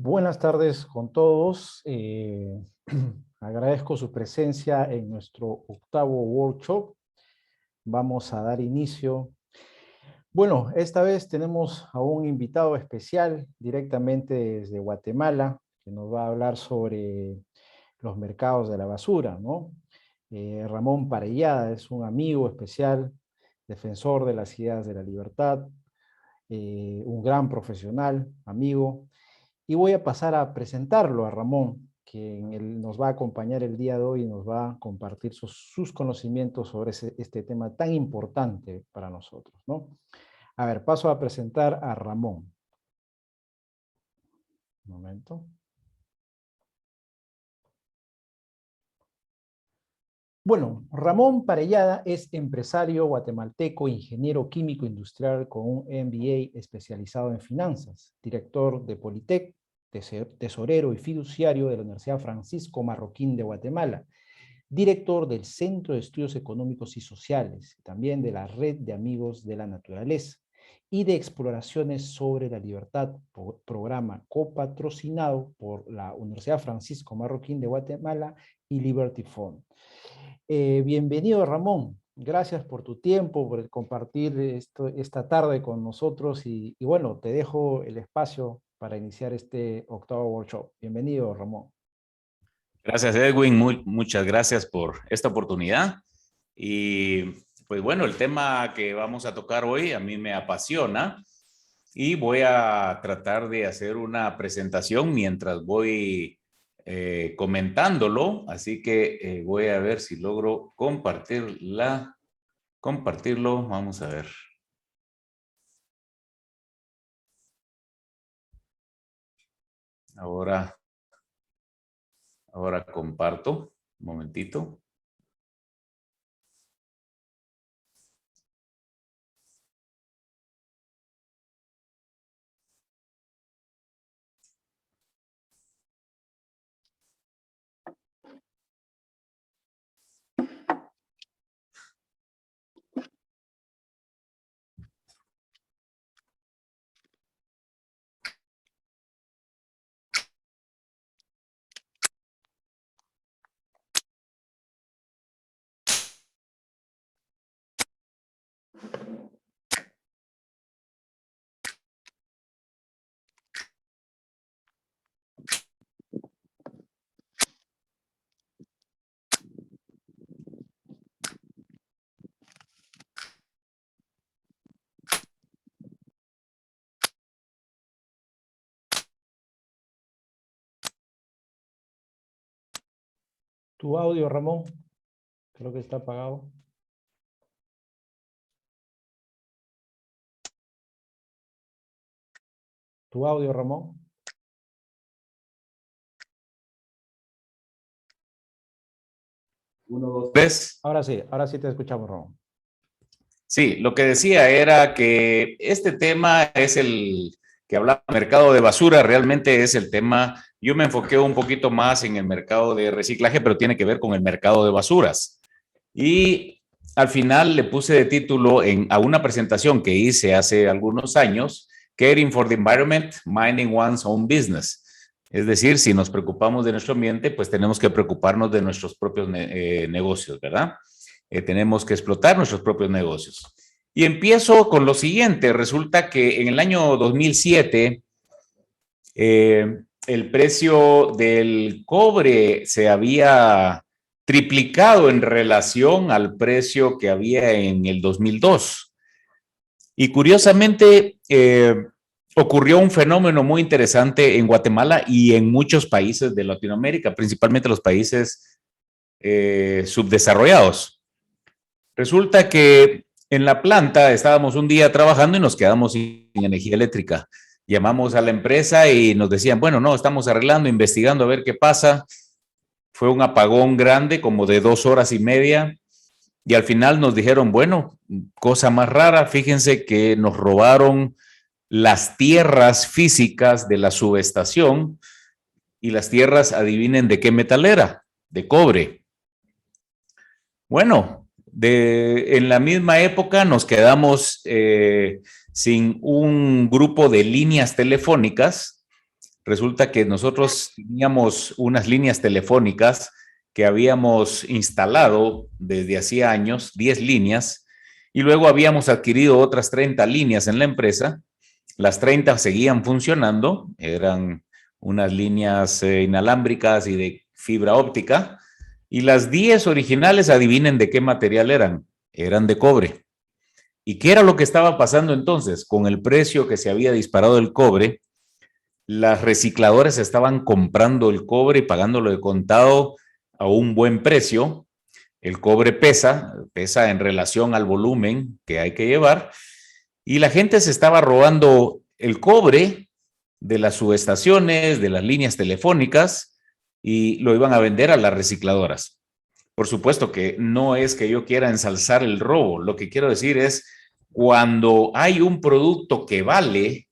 Buenas tardes con todos. Agradezco su presencia en nuestro octavo workshop. Vamos a dar inicio. Bueno, esta vez tenemos a un invitado especial directamente desde Guatemala, que nos va a hablar sobre los mercados de la basura, ¿no? Ramón Parellada es un amigo especial, defensor de las ideas de la libertad, un gran profesional, amigo. Y voy a pasar a presentarlo a Ramón, quien nos va a acompañar el día de hoy y nos va a compartir sus conocimientos sobre este tema tan importante para nosotros, ¿no? A ver, paso a presentar a Ramón. Un momento. Bueno, Ramón Parellada es empresario guatemalteco, ingeniero químico industrial con un MBA especializado en finanzas, director de Politec, tesorero y fiduciario de la Universidad Francisco Marroquín de Guatemala, director del Centro de Estudios Económicos y Sociales, también de la Red de Amigos de la Naturaleza y de Exploraciones sobre la Libertad, programa copatrocinado por la Universidad Francisco Marroquín de Guatemala y Liberty Fund. Bienvenido, Ramón. Gracias por tu tiempo, por compartir esta tarde con nosotros y bueno, te dejo el espacio para iniciar este octavo workshop. Bienvenido, Ramón. Gracias, Edwin. Muchas gracias por esta oportunidad. Y pues bueno, el tema que vamos a tocar hoy a mí me apasiona y voy a tratar de hacer una presentación mientras voy comentándolo. Así que voy a ver si logro compartirlo. Vamos a ver. Ahora comparto. Un momentito. Tu audio, Ramón, creo que está apagado. Tu audio, Ramón. 1, 2, 3. Ahora sí te escuchamos, Ramón. Sí, lo que decía era que este tema es el que hablaba del mercado de basura, realmente es el tema, yo me enfoqué un poquito más en el mercado de reciclaje, pero tiene que ver con el mercado de basuras. Y al final le puse de título a una presentación que hice hace algunos años, Caring for the Environment, Minding One's Own Business. Es decir, si nos preocupamos de nuestro ambiente, pues tenemos que preocuparnos de nuestros propios negocios, ¿verdad? Tenemos que explotar nuestros propios negocios. Y empiezo con lo siguiente. Resulta que en el año 2007, el precio del cobre se había triplicado en relación al precio que había en el 2002. Y curiosamente, ocurrió un fenómeno muy interesante en Guatemala y en muchos países de Latinoamérica, principalmente los países subdesarrollados. Resulta que en la planta estábamos un día trabajando y nos quedamos sin energía eléctrica. Llamamos a la empresa y nos decían, bueno, no, estamos arreglando, investigando a ver qué pasa. Fue un apagón grande, como de 2 horas y media. Y al final nos dijeron, bueno, cosa más rara, fíjense que nos robaron las tierras físicas de la subestación y las tierras, adivinen de qué metal era, de cobre. Bueno, en la misma época nos quedamos sin un grupo de líneas telefónicas resulta que nosotros teníamos unas líneas telefónicas que habíamos instalado desde hacía años, 10 líneas, y luego habíamos adquirido otras 30 líneas en la empresa. Las 30 seguían funcionando, eran unas líneas inalámbricas y de fibra óptica, y las 10 originales, adivinen de qué material eran. Eran de cobre. ¿Y qué era lo que estaba pasando entonces? Con el precio que se había disparado el cobre, las recicladoras estaban comprando el cobre y pagándolo de contado a un buen precio. El cobre pesa en relación al volumen que hay que llevar, y la gente se estaba robando el cobre de las subestaciones, de las líneas telefónicas, y lo iban a vender a las recicladoras. Por supuesto que no es que yo quiera ensalzar el robo, lo que quiero decir es cuando hay un producto que vale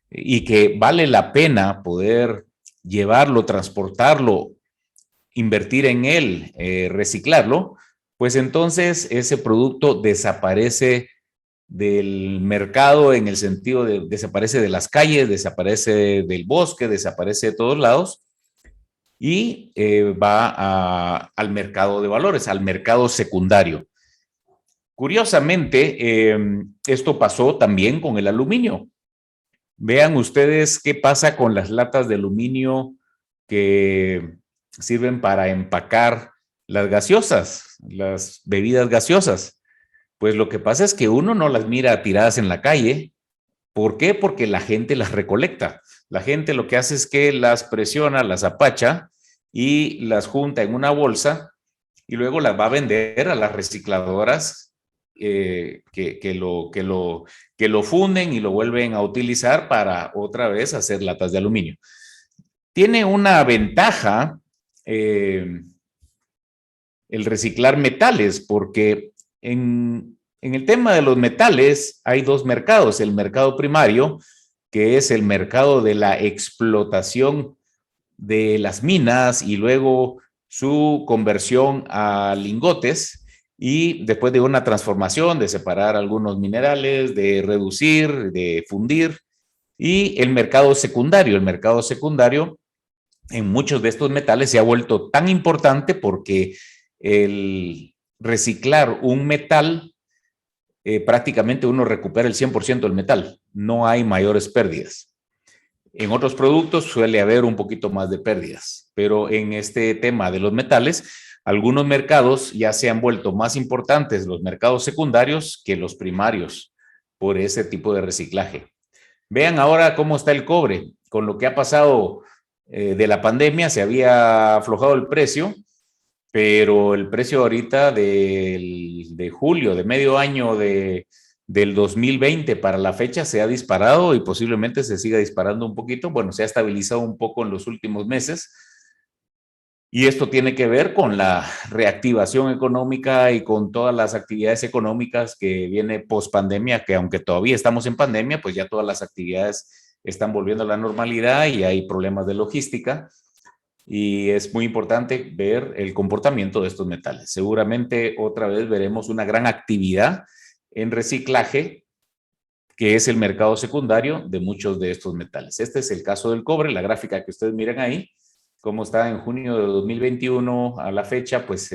y que vale la pena poder llevarlo, transportarlo, invertir en él, reciclarlo, pues entonces ese producto desaparece del mercado en el sentido de desaparece de las calles, desaparece del bosque, desaparece de todos lados y al mercado de valores, al mercado secundario. Curiosamente, esto pasó también con el aluminio. Vean ustedes qué pasa con las latas de aluminio que sirven para empacar las gaseosas, las bebidas gaseosas. Pues lo que pasa es que uno no las mira tiradas en la calle. ¿Por qué? Porque la gente las recolecta. La gente lo que hace es que las presiona, las apacha y las junta en una bolsa y luego las va a vender a las recicladoras que lo funden y lo vuelven a utilizar para otra vez hacer latas de aluminio. Tiene una ventaja el reciclar metales, porque en el tema de los metales hay dos mercados: el mercado primario, que es el mercado de la explotación de las minas y luego su conversión a lingotes, y después de una transformación, de separar algunos minerales, de reducir, de fundir, y el mercado secundario. El mercado secundario en muchos de estos metales se ha vuelto tan importante porque el reciclar un metal, prácticamente uno recupera el 100% del metal, no hay mayores pérdidas. En otros productos suele haber un poquito más de pérdidas, pero en este tema de los metales, algunos mercados ya se han vuelto más importantes, los mercados secundarios, que los primarios, por ese tipo de reciclaje. Vean ahora cómo está el cobre. Con lo que ha pasado de la pandemia, se había aflojado el precio, pero el precio ahorita de julio, de medio año del 2020 para la fecha, se ha disparado y posiblemente se siga disparando un poquito. Bueno, se ha estabilizado un poco en los últimos meses. Y esto tiene que ver con la reactivación económica y con todas las actividades económicas que viene post pandemia, que aunque todavía estamos en pandemia, pues ya todas las actividades están volviendo a la normalidad y hay problemas de logística. Y es muy importante ver el comportamiento de estos metales. Seguramente otra vez veremos una gran actividad en reciclaje, que es el mercado secundario de muchos de estos metales. Este es el caso del cobre, la gráfica que ustedes miran ahí, cómo está en junio de 2021 a la fecha, pues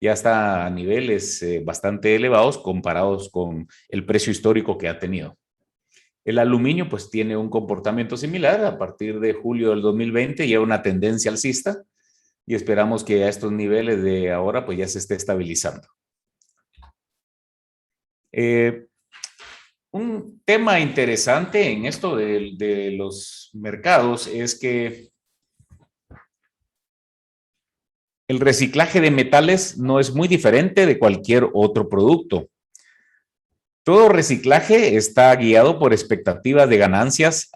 ya está a niveles bastante elevados comparados con el precio histórico que ha tenido. El aluminio pues tiene un comportamiento similar. A partir de julio del 2020 lleva una tendencia alcista y esperamos que a estos niveles de ahora pues ya se esté estabilizando. Un tema interesante en esto de los mercados es que el reciclaje de metales no es muy diferente de cualquier otro producto. Todo reciclaje está guiado por expectativas de ganancias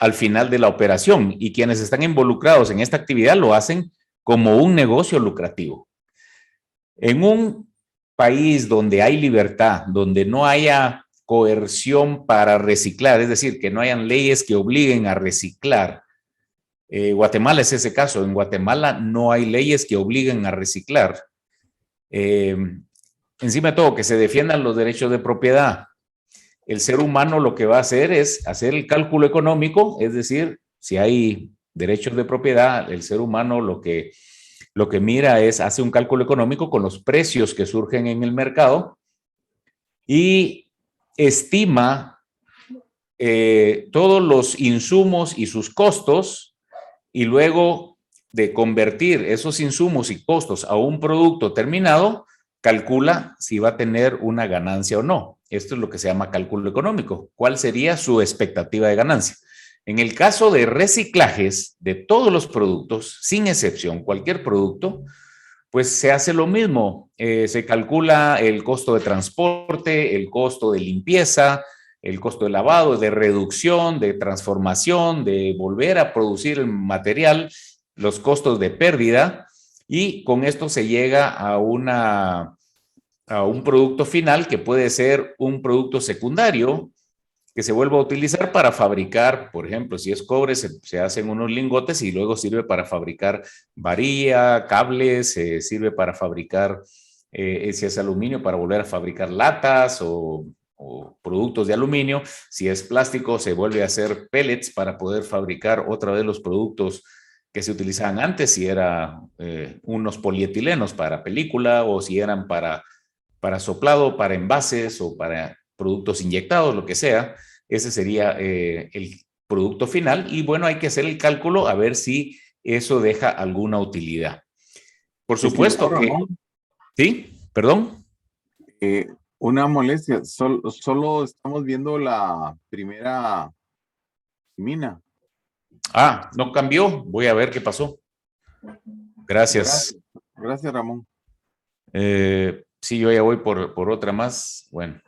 al final de la operación, y quienes están involucrados en esta actividad lo hacen como un negocio lucrativo. En un país donde hay libertad, donde no haya coerción para reciclar, es decir, que no hayan leyes que obliguen a reciclar. Guatemala es ese caso. En Guatemala no hay leyes que obliguen a reciclar. Encima de todo, que se defiendan los derechos de propiedad. el ser humano lo que va a hacer es hacer el cálculo económico, es decir, si hay derechos de propiedad, el ser humano lo que mira es, hace un cálculo económico con los precios que surgen en el mercado y estima todos los insumos y sus costos, y luego de convertir esos insumos y costos a un producto terminado, calcula si va a tener una ganancia o no. Esto es lo que se llama cálculo económico. ¿Cuál sería su expectativa de ganancia? En el caso de reciclajes de todos los productos, sin excepción, cualquier producto, pues se hace lo mismo. Se calcula el costo de transporte, el costo de limpieza, el costo de lavado, de reducción, de transformación, de volver a producir el material, los costos de pérdida, y con esto se llega a un producto final que puede ser un producto secundario que se vuelva a utilizar para fabricar, por ejemplo, si es cobre, se hacen unos lingotes y luego sirve para fabricar varilla, cables, sirve para fabricar, si es aluminio, para volver a fabricar latas o productos de aluminio. Si es plástico, se vuelve a hacer pellets para poder fabricar otra vez los productos que se utilizaban antes, si eran unos polietilenos para película o si eran para soplado, para envases o para productos inyectados, lo que sea. Ese sería el producto final y bueno, hay que hacer el cálculo a ver si eso deja alguna utilidad. Por supuesto que... ¿Sí? ¿Perdón? Una molestia, solo estamos viendo la primera mina. Ah, no cambió. Voy a ver qué pasó. Gracias. Gracias, Ramón. Sí, yo ya voy por otra más. Bueno,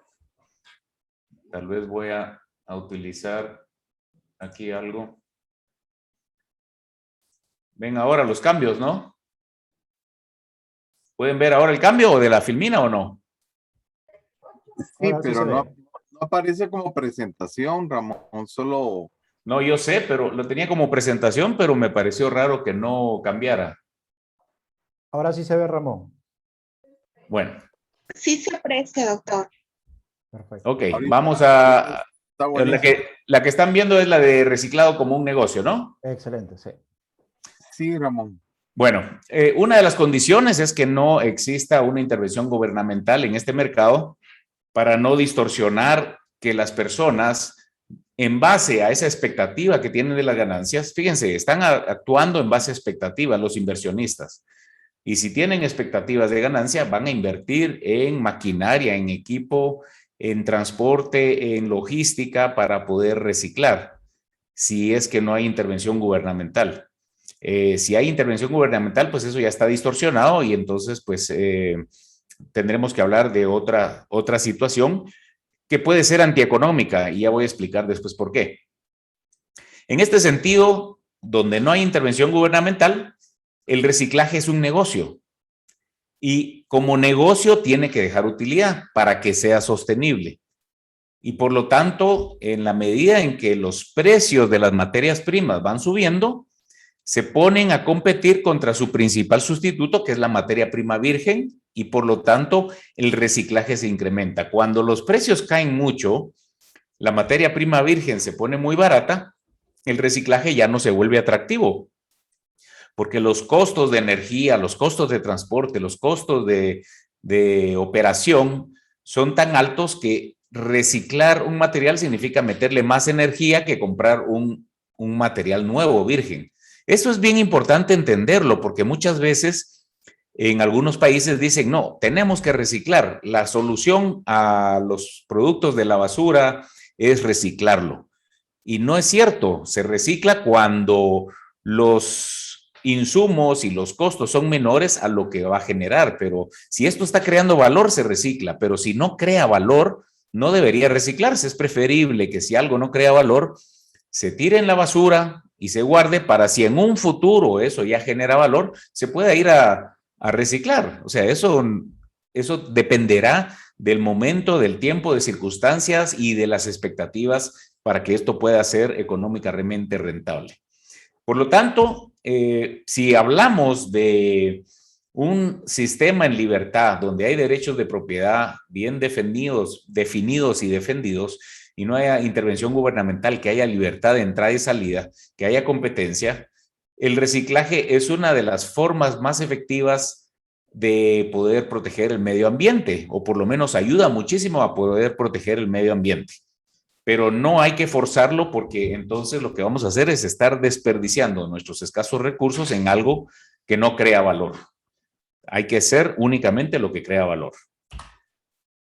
tal vez voy a utilizar aquí algo. Ven ahora los cambios, ¿no? ¿Pueden ver ahora el cambio o de la filmina o no? Sí, pero no aparece como presentación, Ramón, solo... No, yo sé, pero lo tenía como presentación, pero me pareció raro que no cambiara. Ahora sí se ve, Ramón. Bueno. Sí se aprecia, doctor. Perfecto. Ok, Ahorita, vamos a... La que están viendo es la de reciclado como un negocio, ¿no? Excelente, sí. Sí, Ramón. Bueno, una de las condiciones es que no exista una intervención gubernamental en este mercado para no distorsionar que las personas, en base a esa expectativa que tienen de las ganancias, fíjense, están actuando en base a expectativas los inversionistas. Y si tienen expectativas de ganancia, van a invertir en maquinaria, en equipo, en transporte, en logística para poder reciclar, si es que no hay intervención gubernamental. Si hay intervención gubernamental, pues eso ya está distorsionado y entonces pues tendremos que hablar de otra situación que puede ser antieconómica y ya voy a explicar después por qué. En este sentido, donde no hay intervención gubernamental, el reciclaje es un negocio y como negocio tiene que dejar utilidad para que sea sostenible. Y por lo tanto, en la medida en que los precios de las materias primas van subiendo, se ponen a competir contra su principal sustituto, que es la materia prima virgen, y por lo tanto el reciclaje se incrementa. Cuando los precios caen mucho, la materia prima virgen se pone muy barata, el reciclaje ya no se vuelve atractivo, porque los costos de energía, los costos de transporte, los costos de operación son tan altos que reciclar un material significa meterle más energía que comprar un material nuevo, virgen. Eso es bien importante entenderlo, porque muchas veces en algunos países dicen, no, tenemos que reciclar. La solución a los productos de la basura es reciclarlo. Y no es cierto, se recicla cuando los insumos y los costos son menores a lo que va a generar, pero si esto está creando valor, se recicla, pero si no crea valor, no debería reciclarse. Es preferible que si algo no crea valor, se tire en la basura y se guarde para si en un futuro eso ya genera valor, se pueda ir a reciclar. O sea, eso dependerá del momento, del tiempo, de circunstancias y de las expectativas para que esto pueda ser económicamente rentable. Por lo tanto, si hablamos de Un sistema en libertad donde hay derechos de propiedad bien definidos y defendidos y no haya intervención gubernamental, que haya libertad de entrada y salida, que haya competencia, el reciclaje es una de las formas más efectivas de poder proteger el medio ambiente, o por lo menos ayuda muchísimo a poder proteger el medio ambiente. Pero no hay que forzarlo porque entonces lo que vamos a hacer es estar desperdiciando nuestros escasos recursos en algo que no crea valor. Hay que hacer únicamente lo que crea valor.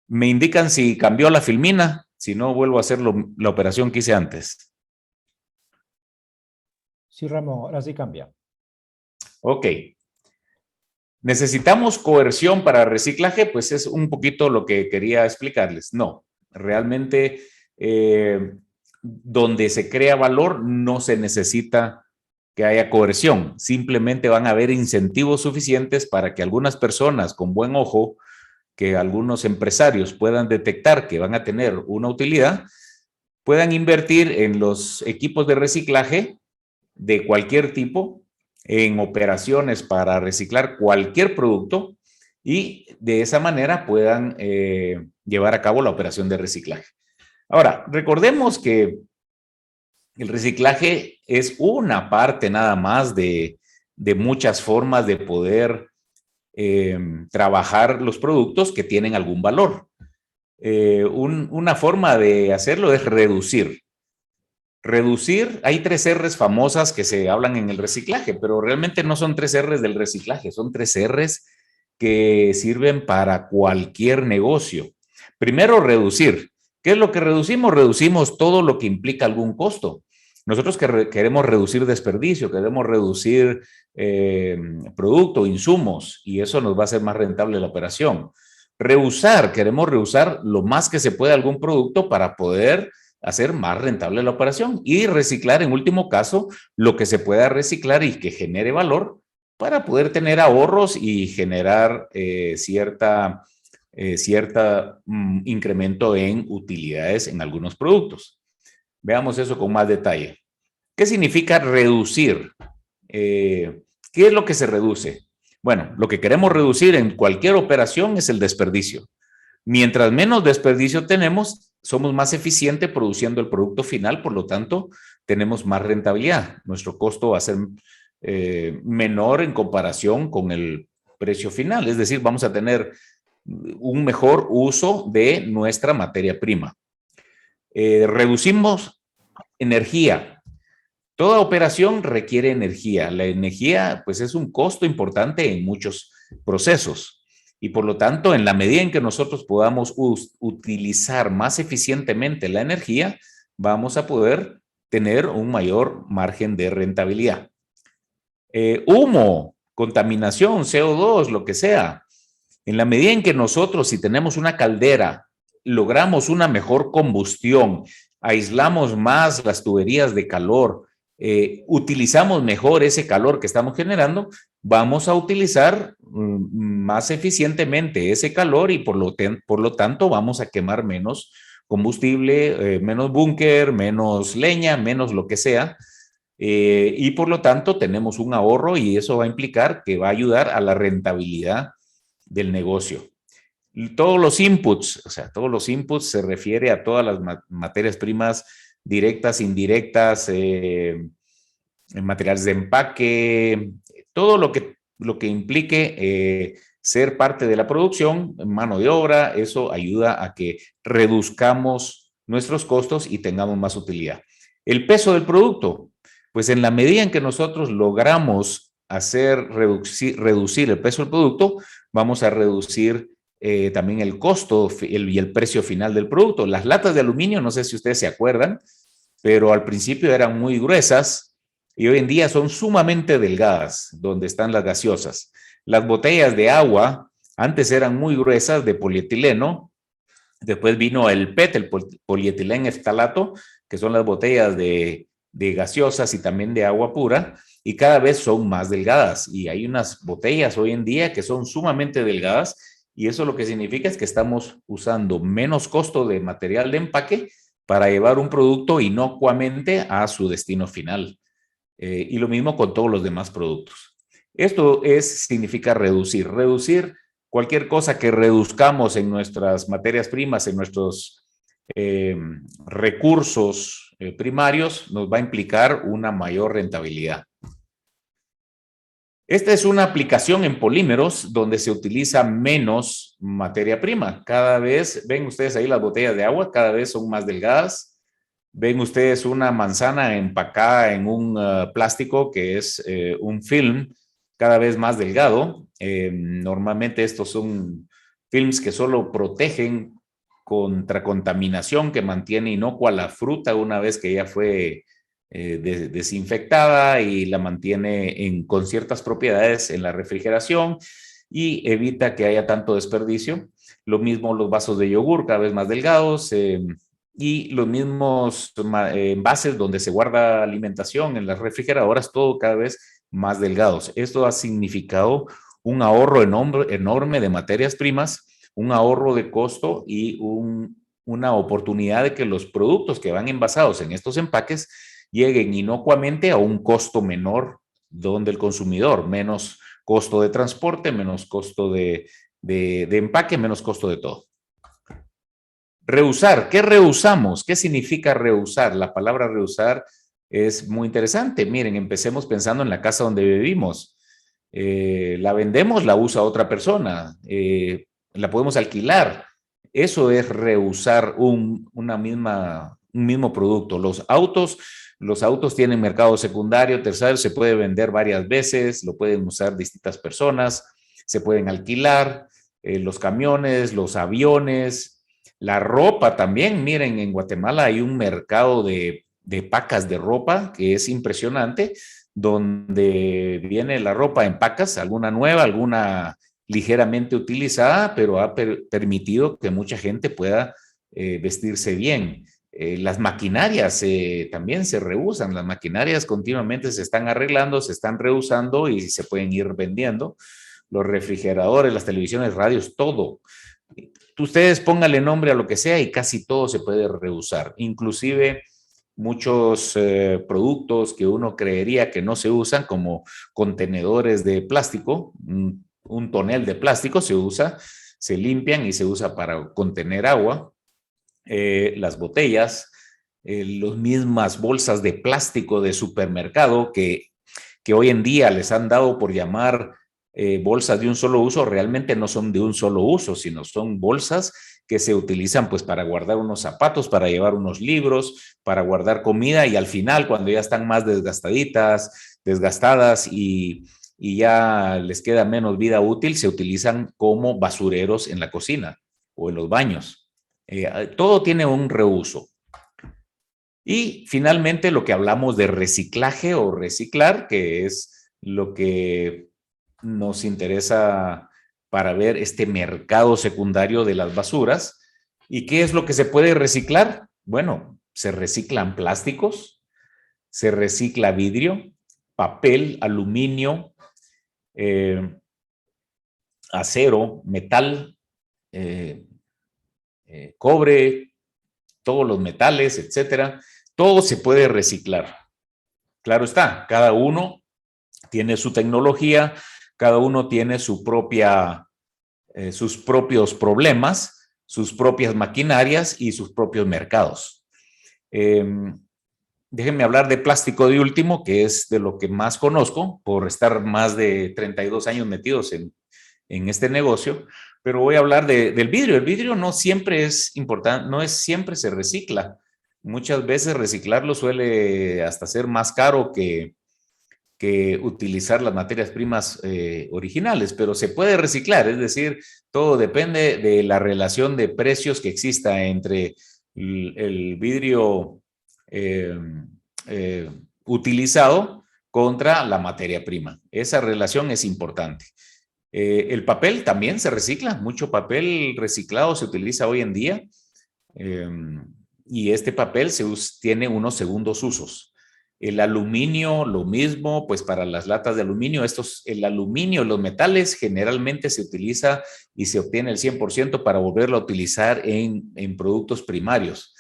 Me indican si cambió la filmina, si no vuelvo a hacer la operación que hice antes. Sí, Ramón, ahora sí cambia. Ok. ¿Necesitamos coerción para reciclaje? Pues es un poquito lo que quería explicarles. No, realmente donde se crea valor no se necesita que haya coerción. Simplemente van a haber incentivos suficientes para que algunas personas con buen ojo, que algunos empresarios puedan detectar que van a tener una utilidad, puedan invertir en los equipos de reciclaje de cualquier tipo, en operaciones para reciclar cualquier producto y de esa manera puedan llevar a cabo la operación de reciclaje. Ahora, recordemos que el reciclaje es una parte nada más de muchas formas de poder trabajar los productos que tienen algún valor. Una forma de hacerlo es reducir. Reducir, hay 3 R's famosas que se hablan en el reciclaje, pero realmente no son 3 R's del reciclaje, son 3 R's que sirven para cualquier negocio. Primero, reducir. ¿Qué es lo que reducimos? Reducimos todo lo que implica algún costo. Nosotros queremos reducir desperdicio, queremos reducir producto, insumos, y eso nos va a hacer más rentable la operación. Reusar, queremos reusar lo más que se puede algún producto para poder hacer más rentable la operación, y reciclar en último caso lo que se pueda reciclar y que genere valor para poder tener ahorros y generar cierta incremento en utilidades en algunos productos. Veamos eso con más detalle. ¿Qué significa reducir? ¿Qué es lo que se reduce? Bueno, lo que queremos reducir en cualquier operación es el desperdicio. Mientras menos desperdicio tenemos, somos más eficientes produciendo el producto final, por lo tanto, tenemos más rentabilidad. Nuestro costo va a ser menor en comparación con el precio final, es decir, vamos a tener un mejor uso de nuestra materia prima. Reducimos energía. Toda operación requiere energía. La energía, pues, es un costo importante en muchos procesos. Y por lo tanto, en la medida en que nosotros podamos utilizar más eficientemente la energía, vamos a poder tener un mayor margen de rentabilidad. Humo, contaminación, CO2, lo que sea. En la medida en que nosotros, si tenemos una caldera, logramos una mejor combustión, aislamos más las tuberías de calor, utilizamos mejor ese calor que estamos generando, vamos a utilizar más eficientemente ese calor y por lo tanto vamos a quemar menos combustible, menos búnker, menos leña, menos lo que sea. Y por lo tanto tenemos un ahorro y eso va a implicar que va a ayudar a la rentabilidad del negocio. Todos los inputs, o sea, todos los inputs se refiere a todas las materias primas directas, indirectas, materiales de empaque, todo lo que implique ser parte de la producción, mano de obra, eso ayuda a que reduzcamos nuestros costos y tengamos más utilidad. El peso del producto, pues en la medida en que nosotros logramos reducir el peso del producto, vamos a reducir también el costo y el precio final del producto. Las latas de aluminio, no sé si ustedes se acuerdan, pero al principio eran muy gruesas y hoy en día son sumamente delgadas, donde están las gaseosas. Las botellas de agua antes eran muy gruesas, de polietileno. Después vino el PET, el polietileno eftalato, que son las botellas de gaseosas y también de agua pura, y cada vez son más delgadas. Y hay unas botellas hoy en día que son sumamente delgadas, y eso lo que significa es que estamos usando menos costo de material de empaque para llevar un producto inocuamente a su destino final. Y lo mismo con todos los demás productos. Esto significa reducir. Reducir cualquier cosa que reduzcamos en nuestras materias primas, en nuestros recursos primarios, nos va a implicar una mayor rentabilidad. Esta es una aplicación en polímeros donde se utiliza menos materia prima. Cada vez, ven ustedes ahí las botellas de agua, cada vez son más delgadas. Ven ustedes una manzana empacada en un plástico que es un film cada vez más delgado. Normalmente estos son films que solo protegen contra contaminación, que mantiene inocua la fruta una vez que ya fue desinfectada y la mantiene con ciertas propiedades en la refrigeración y evita que haya tanto desperdicio. Lo mismo los vasos de yogur, cada vez más delgados, y los mismos envases donde se guarda alimentación en las refrigeradoras, todo cada vez más delgados. Esto ha significado un ahorro enorme de materias primas, un ahorro de costo y una oportunidad de que los productos que van envasados en estos empaques lleguen inocuamente a un costo menor donde el consumidor, menos costo de transporte, menos costo de empaque, menos costo de todo. Reusar, ¿qué reusamos? ¿Qué significa reusar? La palabra reusar es muy interesante. Miren, empecemos pensando en la casa donde vivimos. La vendemos, la usa otra persona, la podemos alquilar. Eso es reusar un mismo producto. Los autos tienen mercado secundario, terciario, se puede vender varias veces, lo pueden usar distintas personas, se pueden alquilar, los camiones, los aviones, la ropa también. Miren, en Guatemala hay un mercado de pacas de ropa que es impresionante, donde viene la ropa en pacas, alguna nueva, alguna ligeramente utilizada, pero ha permitido que mucha gente pueda vestirse bien. Las maquinarias también se reusan, las maquinarias continuamente se están arreglando, se están reusando y se pueden ir vendiendo. Los refrigeradores, las televisiones, radios, todo. Ustedes pónganle nombre a lo que sea y casi todo se puede reusar, inclusive muchos productos que uno creería que no se usan, como contenedores de plástico, un tonel de plástico se usa, se limpian y se usa para contener agua. Las botellas, las mismas bolsas de plástico de supermercado que hoy en día les han dado por llamar bolsas de un solo uso, realmente no son de un solo uso, sino son bolsas que se utilizan pues para guardar unos zapatos, para llevar unos libros, para guardar comida, y al final, cuando ya están más desgastadas y ya les queda menos vida útil, se utilizan como basureros en la cocina o en los baños. Todo tiene un reuso. Y finalmente lo que hablamos de reciclaje o reciclar, que es lo que nos interesa para ver este mercado secundario de las basuras. ¿Y qué es lo que se puede reciclar? Bueno, se reciclan plásticos, se recicla vidrio, papel, aluminio, acero, metal, cobre, todos los metales, etcétera. Todo se puede reciclar. Claro está, cada uno tiene su tecnología, cada uno tiene sus propios problemas, sus propias maquinarias y sus propios mercados. Déjenme hablar de plástico de último, que es de lo que más conozco, por estar más de 32 años metidos en este negocio, pero voy a hablar del vidrio. El vidrio no siempre es importante, no es siempre se recicla. Muchas veces reciclarlo suele hasta ser más caro que utilizar las materias primas originales, pero se puede reciclar, es decir, todo depende de la relación de precios que exista entre el vidrio utilizado contra la materia prima. Esa relación es importante. El papel también se recicla, mucho papel reciclado se utiliza hoy en día, y este papel tiene unos segundos usos. El aluminio, lo mismo, pues para las latas de aluminio, el aluminio, los metales, generalmente se utiliza y se obtiene el 100% para volverlo a utilizar en productos primarios.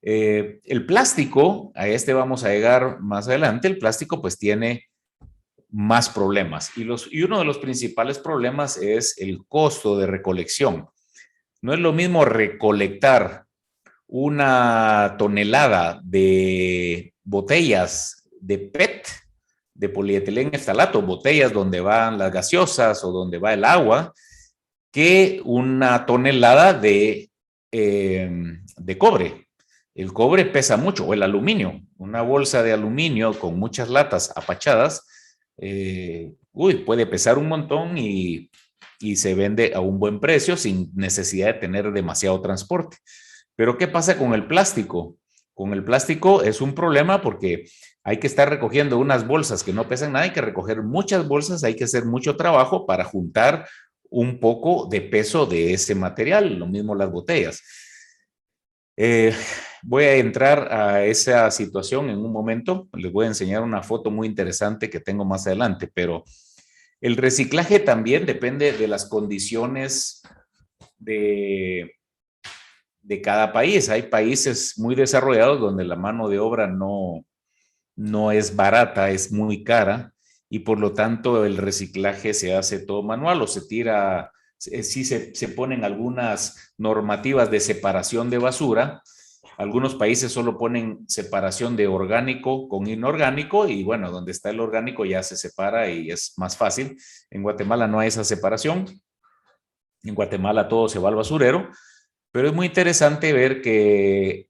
El plástico, a este vamos a llegar más adelante, el plástico pues tiene más problemas. Y uno de los principales problemas es el costo de recolección. No es lo mismo recolectar una tonelada de botellas de PET, de polietileno eftalato, botellas donde van las gaseosas o donde va el agua, que una tonelada de cobre. El cobre pesa mucho, o el aluminio. Una bolsa de aluminio con muchas latas apachadas, puede pesar un montón y se vende a un buen precio sin necesidad de tener demasiado transporte. Pero ¿qué pasa con el plástico? Con el plástico es un problema porque hay que estar recogiendo unas bolsas que no pesan nada, hay que recoger muchas bolsas, hay que hacer mucho trabajo para juntar un poco de peso de ese material, lo mismo las botellas. Voy a entrar a esa situación en un momento, les voy a enseñar una foto muy interesante que tengo más adelante, pero el reciclaje también depende de las condiciones de cada país. Hay países muy desarrollados donde la mano de obra no es barata, es muy cara y por lo tanto el reciclaje se hace todo manual o se tira, sí se ponen algunas normativas de separación de basura. Algunos países solo ponen separación de orgánico con inorgánico y bueno, donde está el orgánico ya se separa y es más fácil. En Guatemala no hay esa separación. En Guatemala todo se va al basurero. Pero es muy interesante ver que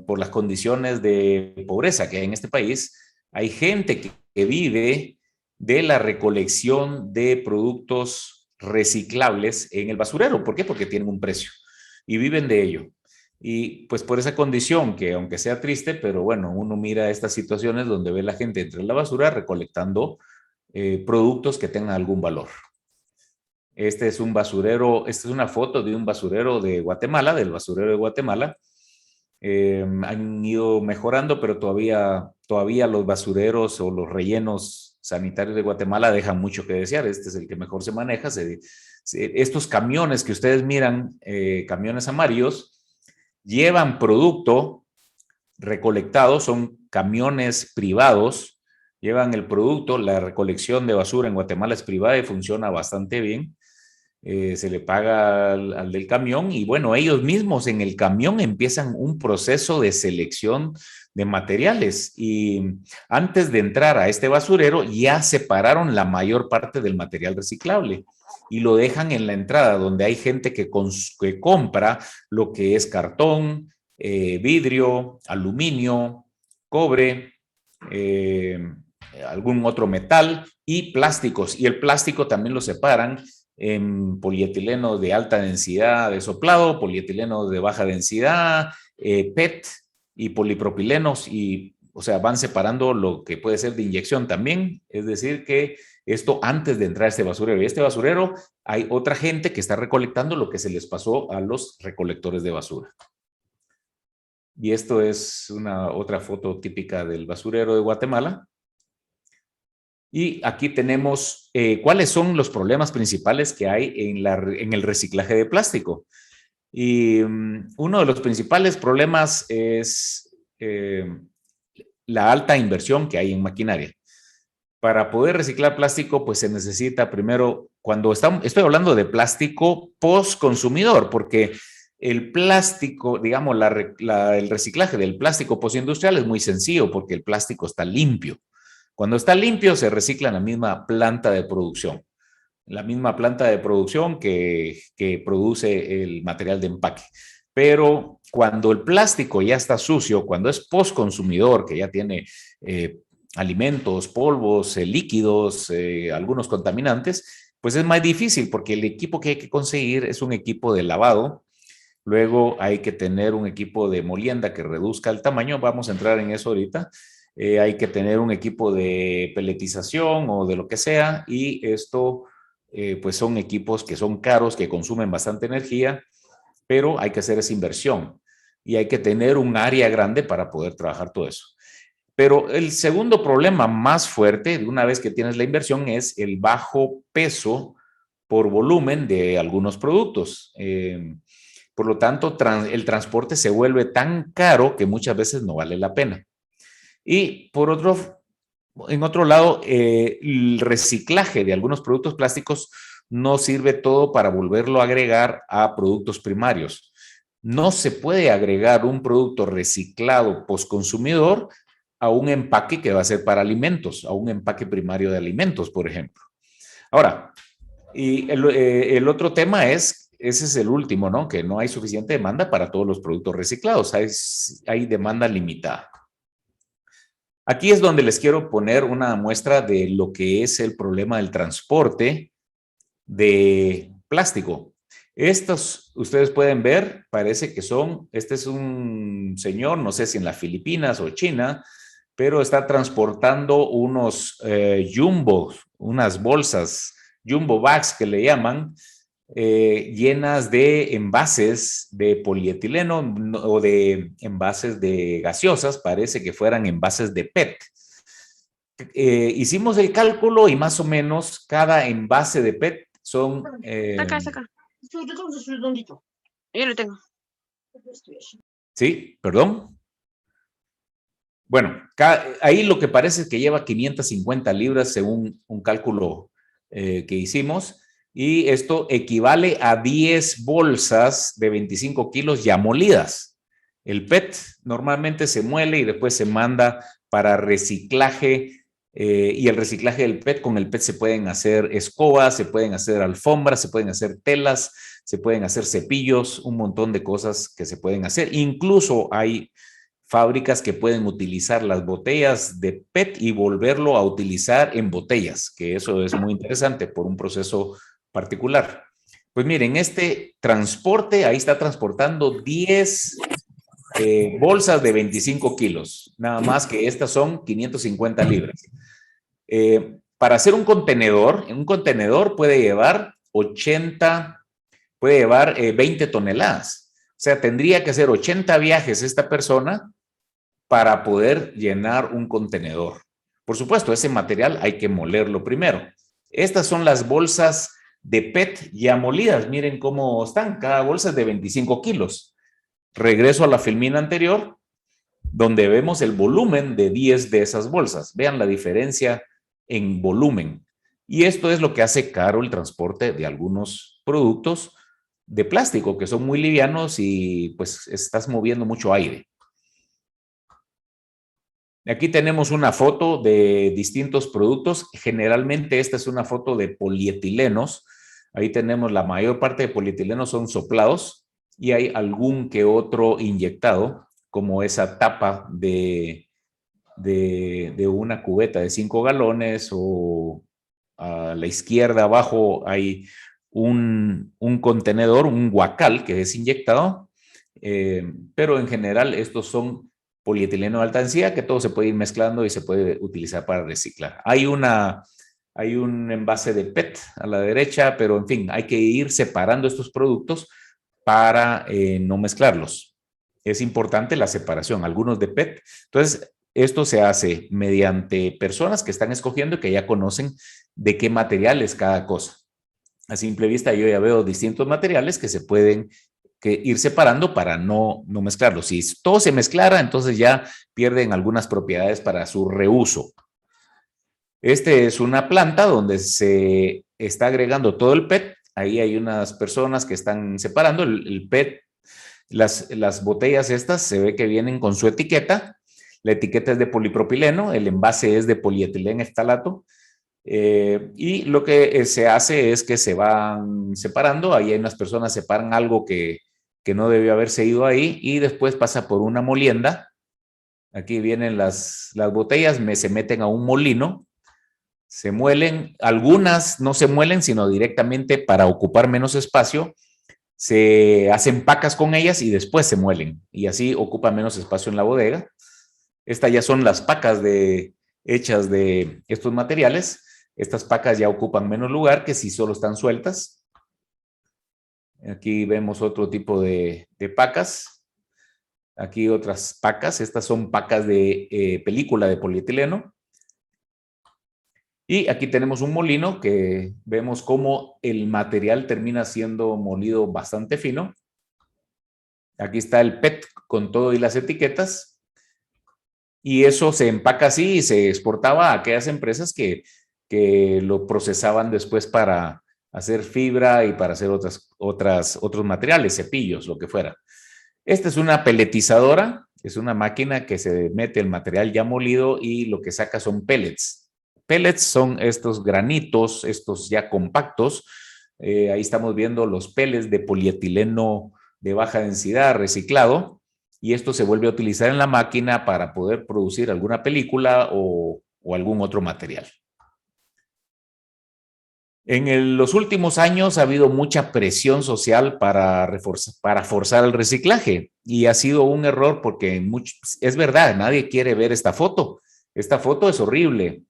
por las condiciones de pobreza que hay en este país, hay gente que vive de la recolección de productos reciclables en el basurero. ¿Por qué? Porque tienen un precio y viven de ello. Y pues por esa condición que aunque sea triste, pero bueno, uno mira estas situaciones donde ve la gente entre la basura recolectando productos que tengan algún valor. Este es un basurero, esta es una foto de un basurero de Guatemala, del basurero de Guatemala. Han ido mejorando, pero todavía los basureros o los rellenos sanitarios de Guatemala dejan mucho que desear. Este es el que mejor se maneja. Estos camiones que ustedes miran, camiones amarillos, llevan producto recolectado, son camiones privados, llevan el producto, la recolección de basura en Guatemala es privada y funciona bastante bien. Se le paga al del camión y bueno, ellos mismos en el camión empiezan un proceso de selección de materiales y antes de entrar a este basurero ya separaron la mayor parte del material reciclable y lo dejan en la entrada donde hay gente que compra lo que es cartón, vidrio, aluminio, cobre, algún otro metal y plásticos y el plástico también lo separan en polietileno de alta densidad de soplado, polietileno de baja densidad, PET y polipropilenos y, o sea, van separando lo que puede ser de inyección también, es decir que esto antes de entrar a este basurero. Y este basurero hay otra gente que está recolectando lo que se les pasó a los recolectores de basura. Y esto es otra foto típica del basurero de Guatemala. Y aquí tenemos cuáles son los problemas principales que hay en el reciclaje de plástico. Y uno de los principales problemas es la alta inversión que hay en maquinaria. Para poder reciclar plástico, pues se necesita primero, estoy hablando de plástico post-consumidor, porque el plástico, digamos, el reciclaje del plástico postindustrial es muy sencillo porque el plástico está limpio. Cuando está limpio, se recicla en la misma planta de producción. La misma planta de producción que produce el material de empaque. Pero cuando el plástico ya está sucio, cuando es post-consumidor, que ya tiene alimentos, polvos, líquidos, algunos contaminantes, pues es más difícil porque el equipo que hay que conseguir es un equipo de lavado. Luego hay que tener un equipo de molienda que reduzca el tamaño. Vamos a entrar en eso ahorita. Hay que tener un equipo de peletización o de lo que sea y esto pues son equipos que son caros, que consumen bastante energía, pero hay que hacer esa inversión y hay que tener un área grande para poder trabajar todo eso. Pero el segundo problema más fuerte, de una vez que tienes la inversión, es el bajo peso por volumen de algunos productos. Por lo tanto, el transporte se vuelve tan caro que muchas veces no vale la pena. Y por otro En otro lado, el reciclaje de algunos productos plásticos no sirve todo para volverlo a agregar a productos primarios. No se puede agregar un producto reciclado postconsumidor a un empaque que va a ser para alimentos, a un empaque primario de alimentos, por ejemplo. Ahora, y el otro tema es, ese es el último, ¿no? Que no hay suficiente demanda para todos los productos reciclados, hay demanda limitada. Aquí es donde les quiero poner una muestra de lo que es el problema del transporte de plástico. Estos, ustedes pueden ver, parece que son, este es un señor, no sé si en las Filipinas o China, pero está transportando unos jumbo, unas bolsas, jumbo bags que le llaman, llenas de envases de polietileno o de envases de gaseosas, parece que fueran envases de PET. Hicimos el cálculo y más o menos cada envase de PET son... Acá. Yo lo tengo. Sí, perdón. Bueno, ahí lo que parece es que lleva 550 libras según un cálculo que hicimos, y esto equivale a 10 bolsas de 25 kilos ya molidas. El PET normalmente se muele y después se manda para reciclaje, y el reciclaje del PET, con el PET se pueden hacer escobas, se pueden hacer alfombras, se pueden hacer telas, se pueden hacer cepillos, un montón de cosas que se pueden hacer. Incluso hay fábricas que pueden utilizar las botellas de PET y volverlo a utilizar en botellas, que eso es muy interesante por un proceso particular. Pues miren, este transporte, ahí está transportando 10 bolsas de 25 kilos, nada más que estas son 550 libras. Para hacer un contenedor puede llevar 20 toneladas. O sea, tendría que hacer 80 viajes esta persona para poder llenar un contenedor. Por supuesto, ese material hay que molerlo primero. Estas son las bolsas de PET ya molidas. Miren cómo están. Cada bolsa es de 25 kilos. Regreso a la filmina anterior, donde vemos el volumen de 10 de esas bolsas. Vean la diferencia en volumen. Y esto es lo que hace caro el transporte de algunos productos de plástico, que son muy livianos y pues estás moviendo mucho aire. Aquí tenemos una foto de distintos productos. Generalmente esta es una foto de polietilenos. Ahí tenemos la mayor parte de polietilenos son soplados y hay algún que otro inyectado, como esa tapa de una cubeta de 5 galones, o a la izquierda abajo hay un contenedor, un guacal que es inyectado, pero en general estos son polietileno de alta densidad, que todo se puede ir mezclando y se puede utilizar para reciclar. Hay un envase de PET a la derecha, pero en fin, hay que ir separando estos productos para no mezclarlos. Es importante la separación, algunos de PET. Entonces, esto se hace mediante personas que están escogiendo y que ya conocen de qué material es cada cosa. A simple vista yo ya veo distintos materiales que se pueden ir separando para no mezclarlos. Si todo se mezclara, entonces ya pierden algunas propiedades para su reuso. Este es una planta donde se está agregando todo el PET. Ahí hay unas personas que están separando el PET. Las botellas estas se ve que vienen con su etiqueta. La etiqueta es de polipropileno, el envase es de polietileno eftalato. Y lo que se hace es que se van separando. Ahí hay unas personas que separan algo que no debió haberse ido ahí, y después pasa por una molienda. Aquí vienen las botellas, se meten a un molino, se muelen. Algunas no se muelen, sino directamente para ocupar menos espacio. Se hacen pacas con ellas y después se muelen, y así ocupa menos espacio en la bodega. Estas ya son las pacas hechas de estos materiales. Estas pacas ya ocupan menos lugar que si solo están sueltas. Aquí vemos otro tipo de pacas. Aquí otras pacas. Estas son pacas de película de polietileno. Y aquí tenemos un molino que vemos cómo el material termina siendo molido bastante fino. Aquí está el PET con todo y las etiquetas. y eso se empaca así y se exportaba a aquellas empresas que lo procesaban después para hacer fibra y para hacer otros materiales, cepillos, lo que fuera. Esta es una peletizadora, es una máquina que se mete el material ya molido y lo que saca son pellets. Pellets son estos granitos, estos ya compactos. Ahí estamos viendo los pellets de polietileno de baja densidad reciclado, y esto se vuelve a utilizar en la máquina para poder producir alguna película o algún otro material. En los últimos años ha habido mucha presión social para forzar el reciclaje, y ha sido un error porque es verdad, nadie quiere ver esta foto. Esta foto es horrible.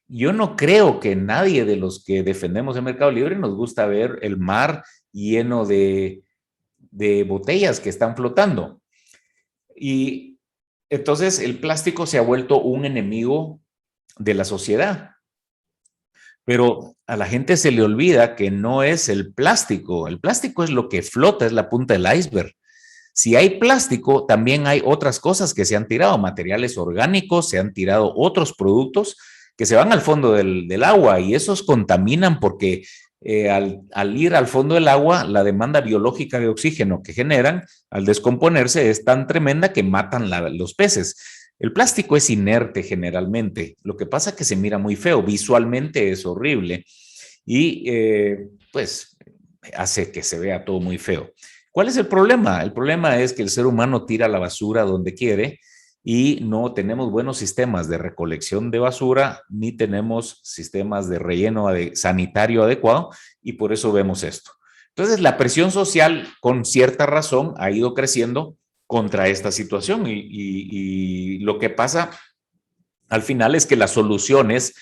Yo no creo que nadie de los que defendemos el mercado libre nos gusta ver el mar lleno de botellas que están flotando. Y entonces el plástico se ha vuelto un enemigo de la sociedad. Pero a la gente se le olvida que no es el plástico es lo que flota, es la punta del iceberg. Si hay plástico, también hay otras cosas que se han tirado, materiales orgánicos, se han tirado otros productos que se van al fondo del agua, y esos contaminan porque al ir al fondo del agua, la demanda biológica de oxígeno que generan al descomponerse es tan tremenda que matan los peces. El plástico es inerte generalmente, lo que pasa es que se mira muy feo, visualmente es horrible, y pues hace que se vea todo muy feo. ¿Cuál es el problema? El problema es que el ser humano tira la basura donde quiere y no tenemos buenos sistemas de recolección de basura, ni tenemos sistemas de relleno sanitario adecuado, y por eso vemos esto. Entonces, la presión social, con cierta razón, ha ido creciendo contra esta situación, y lo que pasa al final es que las soluciones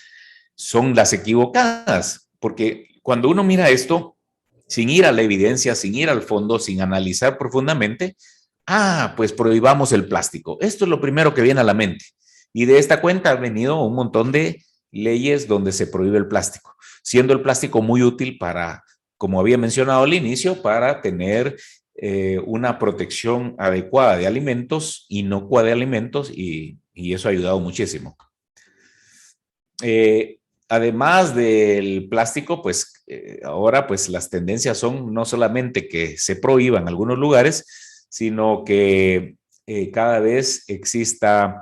son las equivocadas, porque cuando uno mira esto, sin ir a la evidencia, sin ir al fondo, sin analizar profundamente, pues prohibamos el plástico. Esto es lo primero que viene a la mente. Y de esta cuenta ha venido un montón de leyes donde se prohíbe el plástico, siendo el plástico muy útil para, como había mencionado al inicio, para tener una protección adecuada de alimentos, inocua de alimentos, y eso ha ayudado muchísimo. Además del plástico, pues ahora pues las tendencias son no solamente que se prohíba en algunos lugares, sino que cada vez exista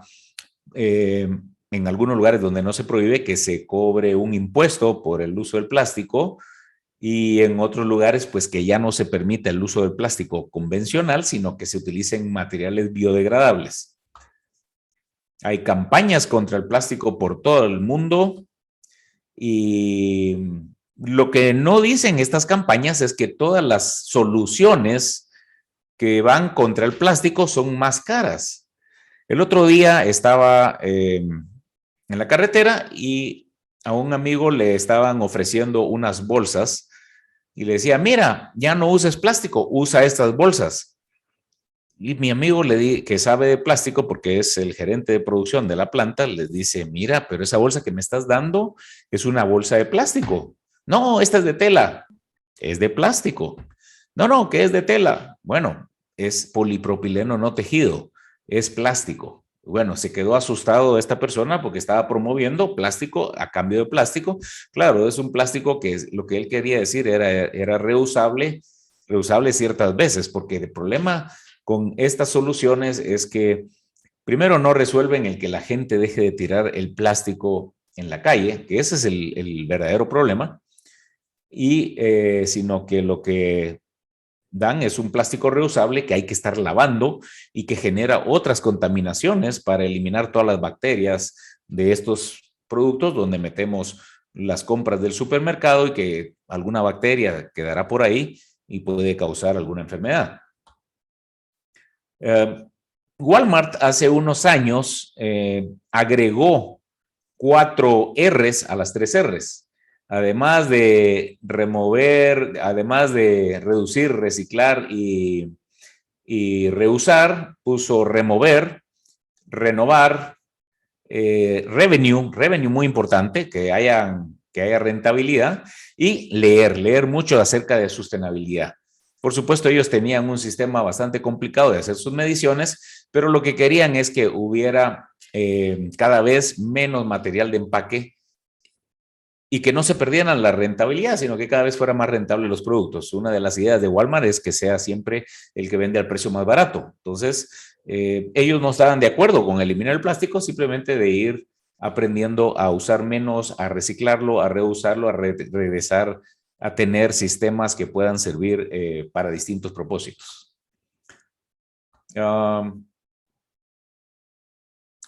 en algunos lugares donde no se prohíbe que se cobre un impuesto por el uso del plástico, y en otros lugares pues que ya no se permite el uso del plástico convencional, sino que se utilicen materiales biodegradables. Hay campañas contra el plástico por todo el mundo, y lo que no dicen estas campañas es que todas las soluciones que van contra el plástico son más caras. El otro día estaba en la carretera y a un amigo le estaban ofreciendo unas bolsas y le decía, mira, ya no uses plástico, usa estas bolsas. Y mi amigo que sabe de plástico, porque es el gerente de producción de la planta, les dice, mira, pero esa bolsa que me estás dando es una bolsa de plástico. No, esta es de tela. Es de plástico. No, que es de tela. Bueno, es polipropileno no tejido, es plástico. Bueno, se quedó asustado esta persona porque estaba promoviendo plástico a cambio de plástico. Claro, es un plástico que lo que él quería decir era reusable ciertas veces, porque el problema con estas soluciones es que primero no resuelven el que la gente deje de tirar el plástico en la calle, que ese es el verdadero problema, y sino que lo que dan es un plástico reusable que hay que estar lavando y que genera otras contaminaciones para eliminar todas las bacterias de estos productos donde metemos las compras del supermercado, y que alguna bacteria quedará por ahí y puede causar alguna enfermedad. Walmart hace unos años agregó 4 R's a las 3 R's. Además de reducir, reciclar y reusar, puso remover, renovar, revenue muy importante, que haya rentabilidad, y leer mucho acerca de sustentabilidad. Por supuesto, ellos tenían un sistema bastante complicado de hacer sus mediciones, pero lo que querían es que hubiera cada vez menos material de empaque y que no se perdieran la rentabilidad, sino que cada vez fuera más rentable los productos. Una de las ideas de Walmart es que sea siempre el que vende al precio más barato. Entonces, ellos no estaban de acuerdo con eliminar el plástico, simplemente de ir aprendiendo a usar menos, a reciclarlo, a reusarlo, a regresar, a tener sistemas que puedan servir para distintos propósitos.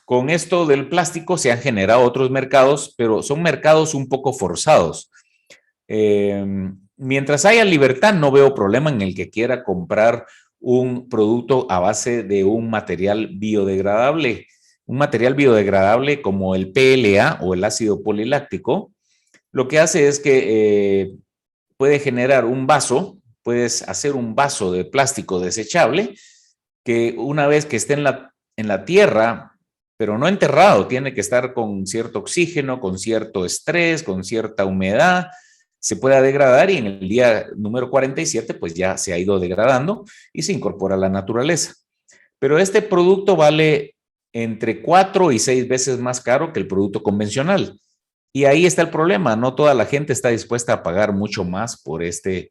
Con esto del plástico se han generado otros mercados, pero son mercados un poco forzados. Mientras haya libertad, no veo problema en el que quiera comprar un producto a base de un material biodegradable. Un material biodegradable como el PLA o el ácido poliláctico, lo que hace es que puede generar un vaso, puedes hacer un vaso de plástico desechable que una vez que esté en la tierra, pero no enterrado, tiene que estar con cierto oxígeno, con cierto estrés, con cierta humedad, se pueda degradar y en el día número 47 pues ya se ha ido degradando y se incorpora a la naturaleza. Pero este producto vale entre 4 y 6 veces más caro que el producto convencional. Y ahí está el problema, no toda la gente está dispuesta a pagar mucho más por este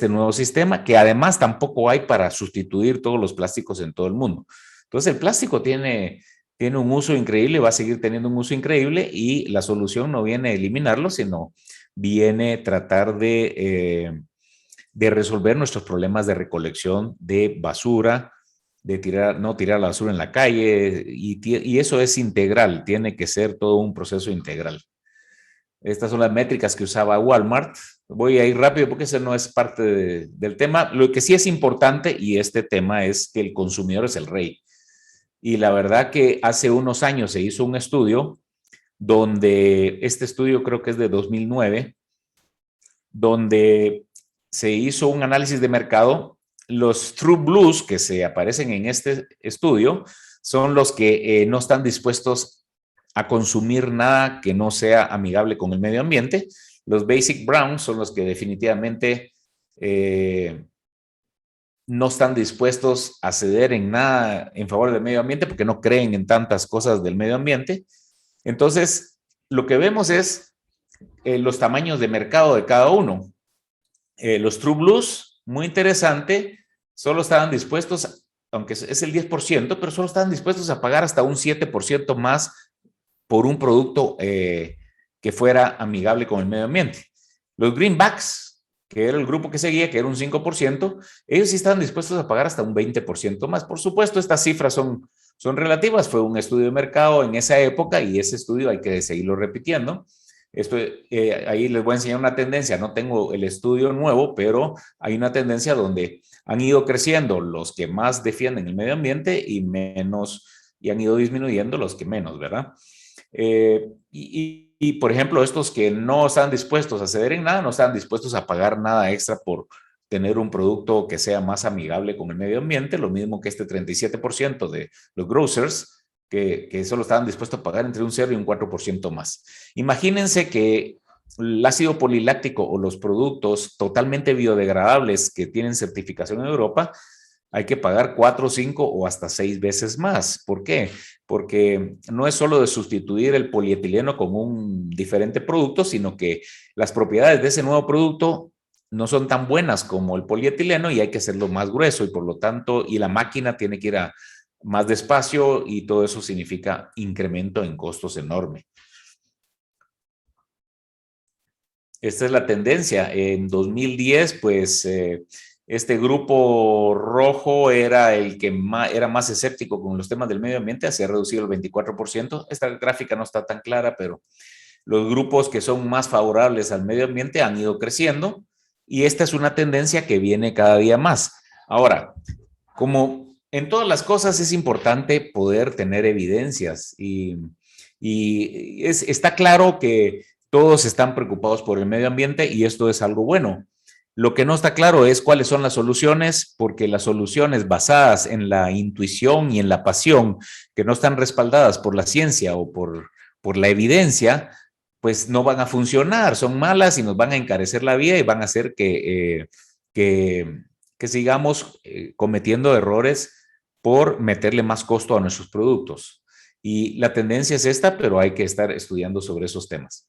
nuevo sistema, que además tampoco hay para sustituir todos los plásticos en todo el mundo. Entonces el plástico tiene un uso increíble, va a seguir teniendo un uso increíble y la solución no viene a eliminarlo, sino viene a tratar de resolver nuestros problemas de recolección de basura, de no tirar la basura en la calle, y eso es integral, tiene que ser todo un proceso integral. Estas son las métricas que usaba Walmart. Voy a ir rápido porque ese no es parte del tema. Lo que sí es importante, y este tema, es que el consumidor es el rey. Y la verdad que hace unos años se hizo un estudio donde, este estudio creo que es de 2009, donde se hizo un análisis de mercado. Los True Blues que se aparecen en este estudio son los que no están dispuestos a consumir nada que no sea amigable con el medio ambiente. Los Basic Browns son los que definitivamente no están dispuestos a ceder en nada en favor del medio ambiente porque no creen en tantas cosas del medio ambiente. Entonces, lo que vemos es los tamaños de mercado de cada uno. Los True Blues, muy interesante, solo estaban dispuestos, aunque es el 10%, pero solo estaban dispuestos a pagar hasta un 7% más por un producto que fuera amigable con el medio ambiente. Los Greenbacks, que era el grupo que seguía, que era un 5%, ellos sí estaban dispuestos a pagar hasta un 20% más. Por supuesto, estas cifras son relativas, fue un estudio de mercado en esa época y ese estudio hay que seguirlo repitiendo. Ahí les voy a enseñar una tendencia, no tengo el estudio nuevo, pero hay una tendencia donde han ido creciendo los que más defienden el medio ambiente y han ido disminuyendo los que menos, ¿verdad? Por ejemplo, estos que no están dispuestos a ceder en nada, no están dispuestos a pagar nada extra por tener un producto que sea más amigable con el medio ambiente, lo mismo que este 37% de los grocers, que solo estaban dispuestos a pagar entre un 0 y un 4% más. Imagínense que el ácido poliláctico o los productos totalmente biodegradables que tienen certificación en Europa, hay que pagar 4, 5 o hasta 6 veces más. ¿Por qué? Porque no es solo de sustituir el polietileno con un diferente producto, sino que las propiedades de ese nuevo producto no son tan buenas como el polietileno y hay que hacerlo más grueso y por lo tanto, y la máquina tiene que ir más despacio y todo eso significa incremento en costos enorme. Esta es la tendencia. En 2010, pues este grupo rojo era el que era más escéptico con los temas del medio ambiente, se ha reducido el 24%. Esta gráfica no está tan clara, pero los grupos que son más favorables al medio ambiente han ido creciendo y esta es una tendencia que viene cada día más. Ahora, como en todas las cosas es importante poder tener evidencias y está claro que todos están preocupados por el medio ambiente y esto es algo bueno. Lo que no está claro es cuáles son las soluciones, porque las soluciones basadas en la intuición y en la pasión, que no están respaldadas por la ciencia o por la evidencia, pues no van a funcionar, son malas y nos van a encarecer la vida y van a hacer que sigamos cometiendo errores por meterle más costo a nuestros productos. Y la tendencia es esta, pero hay que estar estudiando sobre esos temas.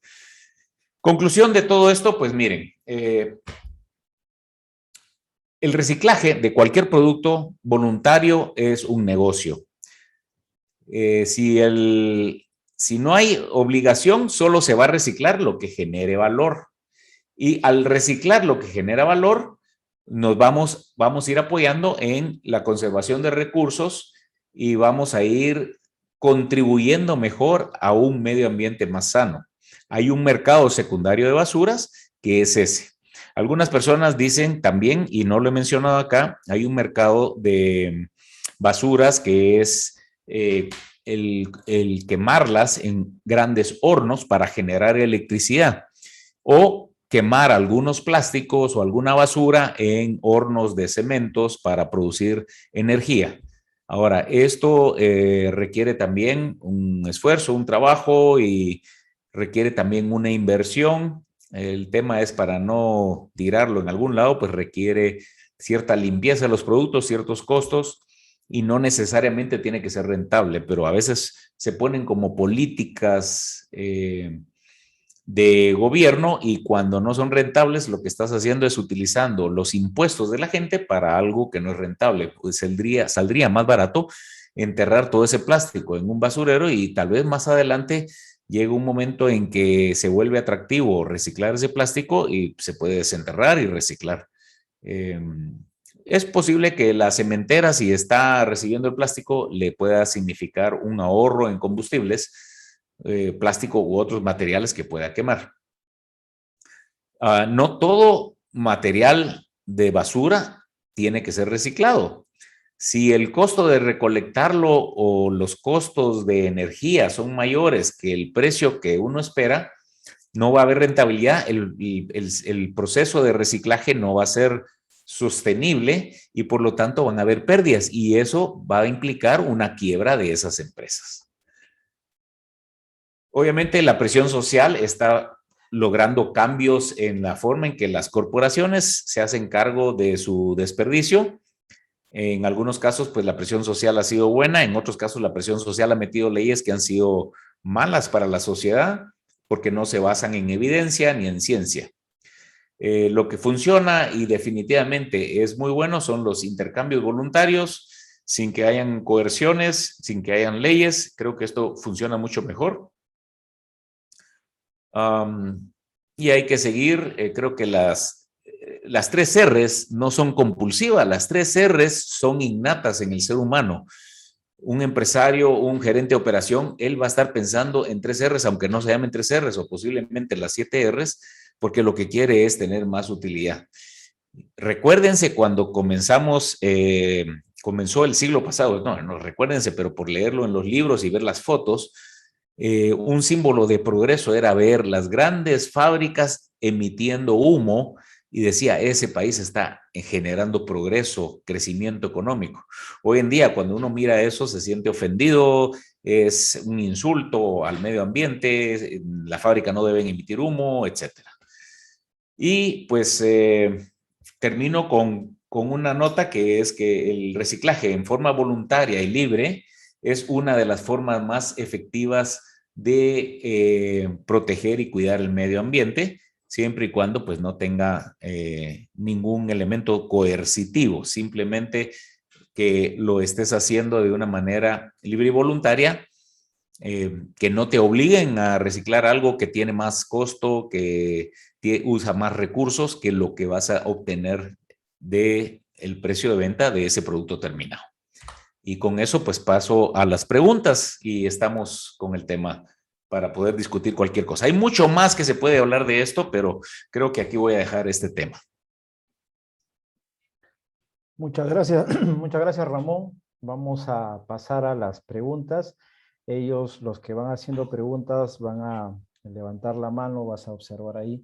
Conclusión de todo esto, pues miren, el reciclaje de cualquier producto voluntario es un negocio. Si no hay obligación, solo se va a reciclar lo que genere valor. Y al reciclar lo que genera valor, nos vamos a ir apoyando en la conservación de recursos y vamos a ir contribuyendo mejor a un medio ambiente más sano. Hay un mercado secundario de basuras que es ese. Algunas personas dicen también, y no lo he mencionado acá, hay un mercado de basuras que es el quemarlas en grandes hornos para generar electricidad o quemar algunos plásticos o alguna basura en hornos de cementos para producir energía. Ahora, esto requiere también un esfuerzo, un trabajo y requiere también una inversión. El tema es para no tirarlo en algún lado, pues requiere cierta limpieza de los productos, ciertos costos y no necesariamente tiene que ser rentable, pero a veces se ponen como políticas de gobierno y cuando no son rentables lo que estás haciendo es utilizando los impuestos de la gente para algo que no es rentable. Pues saldría más barato enterrar todo ese plástico en un basurero y tal vez más adelante llega un momento en que se vuelve atractivo reciclar ese plástico y se puede desenterrar y reciclar. Es posible que la cementera, si está recibiendo el plástico, le pueda significar un ahorro en combustibles, plástico u otros materiales que pueda quemar. No todo material de basura tiene que ser reciclado. Si el costo de recolectarlo o los costos de energía son mayores que el precio que uno espera, no va a haber rentabilidad, el proceso de reciclaje no va a ser sostenible y por lo tanto van a haber pérdidas y eso va a implicar una quiebra de esas empresas. Obviamente la presión social está logrando cambios en la forma en que las corporaciones se hacen cargo de su desperdicio. En algunos casos, pues la presión social ha sido buena, en otros casos la presión social ha metido leyes que han sido malas para la sociedad porque no se basan en evidencia ni en ciencia. Lo que funciona y definitivamente es muy bueno son los intercambios voluntarios, sin que hayan coerciones, sin que hayan leyes. Creo que esto funciona mucho mejor. Y hay que seguir, creo que las 3 R's no son compulsivas, las 3 R's son innatas en el ser humano. Un empresario, un gerente de operación, él va a estar pensando en 3 R's, aunque no se llamen 3 R's o posiblemente las 7 R's, porque lo que quiere es tener más utilidad. Recuérdense cuando comenzó el siglo pasado, no, recuérdense, pero por leerlo en los libros y ver las fotos, un símbolo de progreso era ver las grandes fábricas emitiendo humo y decía, ese país está generando progreso, crecimiento económico. Hoy en día, cuando uno mira eso, se siente ofendido, es un insulto al medio ambiente, la fábrica no deben emitir humo, etcétera. Y pues termino con una nota que es que el reciclaje en forma voluntaria y libre es una de las formas más efectivas de proteger y cuidar el medio ambiente, siempre y cuando pues no tenga ningún elemento coercitivo, simplemente que lo estés haciendo de una manera libre y voluntaria, que no te obliguen a reciclar algo que tiene más costo, que usa más recursos que lo que vas a obtener del precio de venta de ese producto terminado. Y con eso pues paso a las preguntas y estamos con el tema para poder discutir cualquier cosa. Hay mucho más que se puede hablar de esto, pero creo que aquí voy a dejar este tema. Muchas gracias Ramón. Vamos a pasar a las preguntas. Los que van haciendo preguntas, van a levantar la mano, vas a observar ahí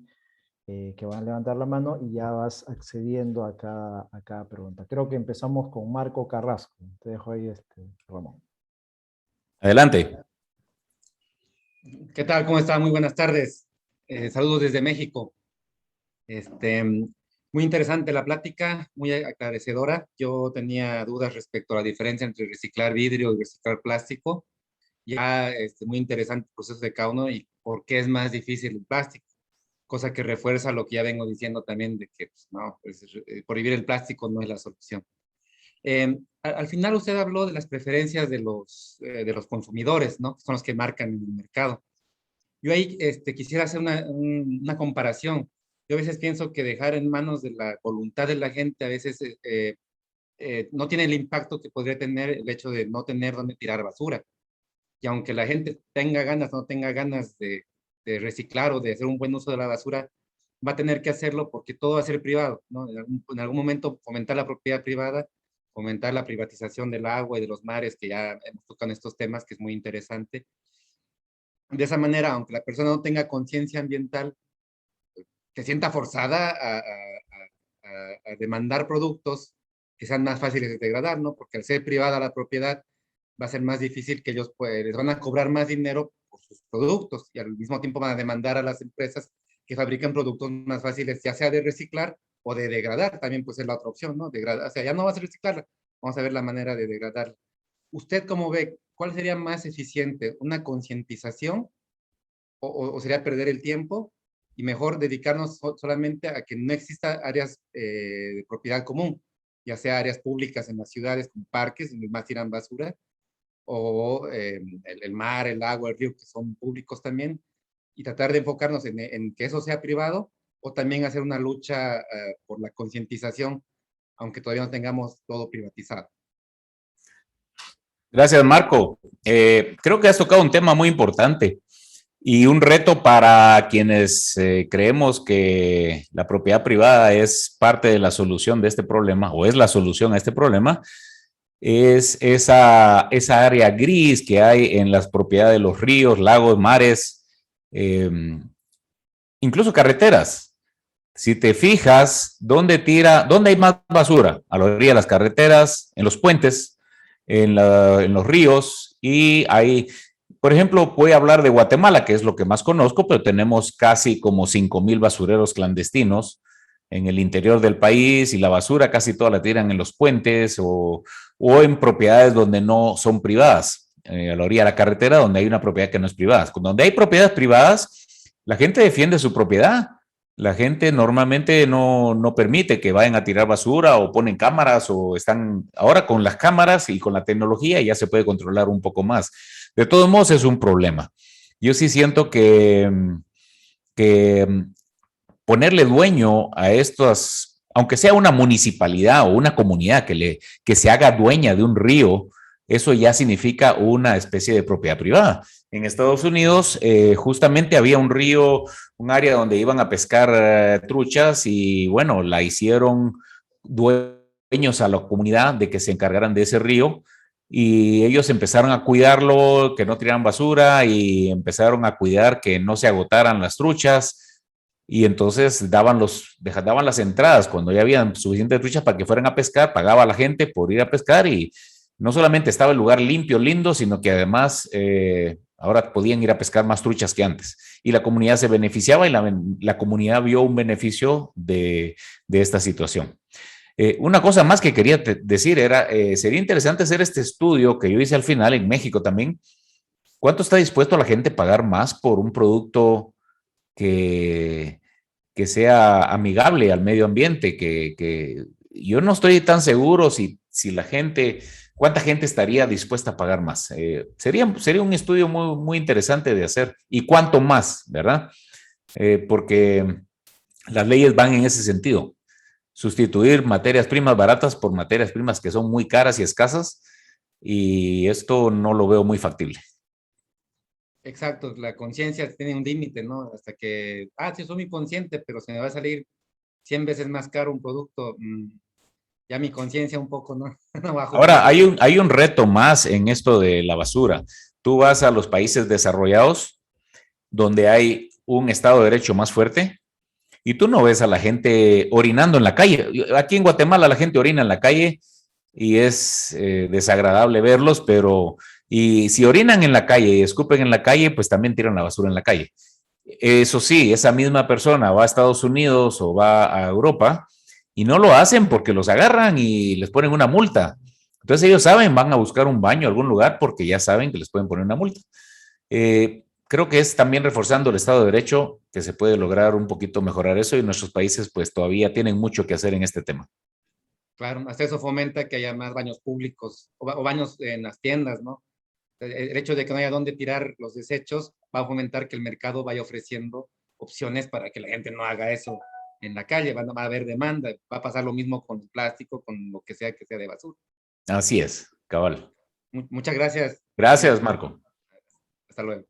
que van a levantar la mano y ya vas accediendo a cada pregunta. Creo que empezamos con Marco Carrasco. Te dejo ahí, Ramón. Adelante. ¿Qué tal? ¿Cómo está? Muy buenas tardes. Saludos desde México. Muy interesante la plática, muy aclarecedora. Yo tenía dudas respecto a la diferencia entre reciclar vidrio y reciclar plástico. ya muy interesante el proceso de cada uno y por qué es más difícil el plástico, cosa que refuerza lo que ya vengo diciendo también de que pues, no, pues, prohibir el plástico no es la solución. Al final usted habló de las preferencias de los consumidores, ¿no? Son los que marcan el mercado. Yo ahí quisiera hacer una comparación. Yo a veces pienso que dejar en manos de la voluntad de la gente a veces no tiene el impacto que podría tener el hecho de no tener dónde tirar basura. Y aunque la gente tenga ganas o no tenga ganas de reciclar o de hacer un buen uso de la basura, va a tener que hacerlo porque todo va a ser privado, ¿no? En algún momento fomentar la propiedad privada, fomentar la privatización del agua y de los mares, que ya hemos tocado en estos temas, que es muy interesante. De esa manera, aunque la persona no tenga conciencia ambiental, se sienta forzada a demandar productos que sean más fáciles de degradar, ¿no? Porque al ser privada la propiedad, va a ser más difícil que ellos les van a cobrar más dinero por sus productos y al mismo tiempo van a demandar a las empresas que fabrican productos más fáciles, ya sea de reciclar o de degradar, también puede ser la otra opción, ¿no? Degradar, o sea, ya no vas a reciclarla, vamos a ver la manera de degradarla. ¿Usted cómo ve? ¿Cuál sería más eficiente? ¿Una concientización o sería perder el tiempo y mejor dedicarnos solamente a que no exista áreas de propiedad común, ya sea áreas públicas en las ciudades como parques, donde más tiran basura, o el mar, el agua, el río, que son públicos también, y tratar de enfocarnos en que eso sea privado, o también hacer una lucha por la concientización, aunque todavía no tengamos todo privatizado? Gracias, Marco. Creo que has tocado un tema muy importante y un reto para quienes creemos que la propiedad privada es parte de la solución de este problema o es la solución a este problema, es esa área gris que hay en las propiedades de los ríos, lagos, mares, incluso carreteras. Si te fijas, ¿dónde hay más basura? A la orilla de las carreteras, en los puentes, en los ríos, y hay, por ejemplo, voy a hablar de Guatemala, que es lo que más conozco, pero tenemos casi como 5,000 basureros clandestinos en el interior del país y la basura casi toda la tiran en los puentes o en propiedades donde no son privadas, a la orilla de la carretera donde hay una propiedad que no es privada. Donde hay propiedades privadas, la gente defiende su propiedad. La gente normalmente no permite que vayan a tirar basura o ponen cámaras o están ahora con las cámaras y con la tecnología ya se puede controlar un poco más. De todos modos es un problema. Yo sí siento que ponerle dueño a estos, aunque sea una municipalidad o una comunidad que se haga dueña de un río, eso ya significa una especie de propiedad privada. En Estados Unidos justamente había un río, un área donde iban a pescar truchas y bueno, la hicieron dueños a la comunidad de que se encargaran de ese río y ellos empezaron a cuidarlo, que no tiraran basura y empezaron a cuidar que no se agotaran las truchas y entonces daban las entradas cuando ya habían suficientes truchas para que fueran a pescar, pagaba a la gente por ir a pescar y no solamente estaba el lugar limpio, lindo, sino que además ahora podían ir a pescar más truchas que antes. Y la comunidad se beneficiaba y la comunidad vio un beneficio de esta situación. Una cosa más que quería decir era, sería interesante hacer este estudio que yo hice al final en México también. ¿Cuánto está dispuesto la gente a pagar más por un producto que sea amigable al medio ambiente? Que yo no estoy tan seguro si la gente... ¿Cuánta gente estaría dispuesta a pagar más? Sería un estudio muy, muy interesante de hacer. ¿Y cuánto más, verdad? Porque las leyes van en ese sentido. Sustituir materias primas baratas por materias primas que son muy caras y escasas. Y esto no lo veo muy factible. Exacto, la conciencia tiene un límite, ¿no? Hasta que, sí, soy muy consciente, pero se me va a salir 100 veces más caro un producto. Ya mi conciencia un poco no bajó. Ahora, hay un reto más en esto de la basura. Tú vas a los países desarrollados donde hay un Estado de Derecho más fuerte y tú no ves a la gente orinando en la calle. Aquí en Guatemala la gente orina en la calle y es desagradable verlos, pero y si orinan en la calle y escupen en la calle, pues también tiran la basura en la calle. Eso sí, esa misma persona va a Estados Unidos o va a Europa y no lo hacen porque los agarran y les ponen una multa, Entonces ellos saben, van a buscar un baño, algún lugar, porque ya saben que les pueden poner una multa. Creo que es también reforzando el Estado de Derecho que se puede lograr un poquito mejorar eso, y nuestros países pues todavía tienen mucho que hacer en este tema. Claro, hasta eso fomenta que haya más baños públicos o baños en las tiendas, ¿no? El hecho de que no haya dónde tirar los desechos va a fomentar que el mercado vaya ofreciendo opciones para que la gente no haga eso en la calle, va a haber demanda, va a pasar lo mismo con el plástico, con lo que sea de basura. Así es, cabal. Muchas gracias. Gracias, Marco. Hasta luego.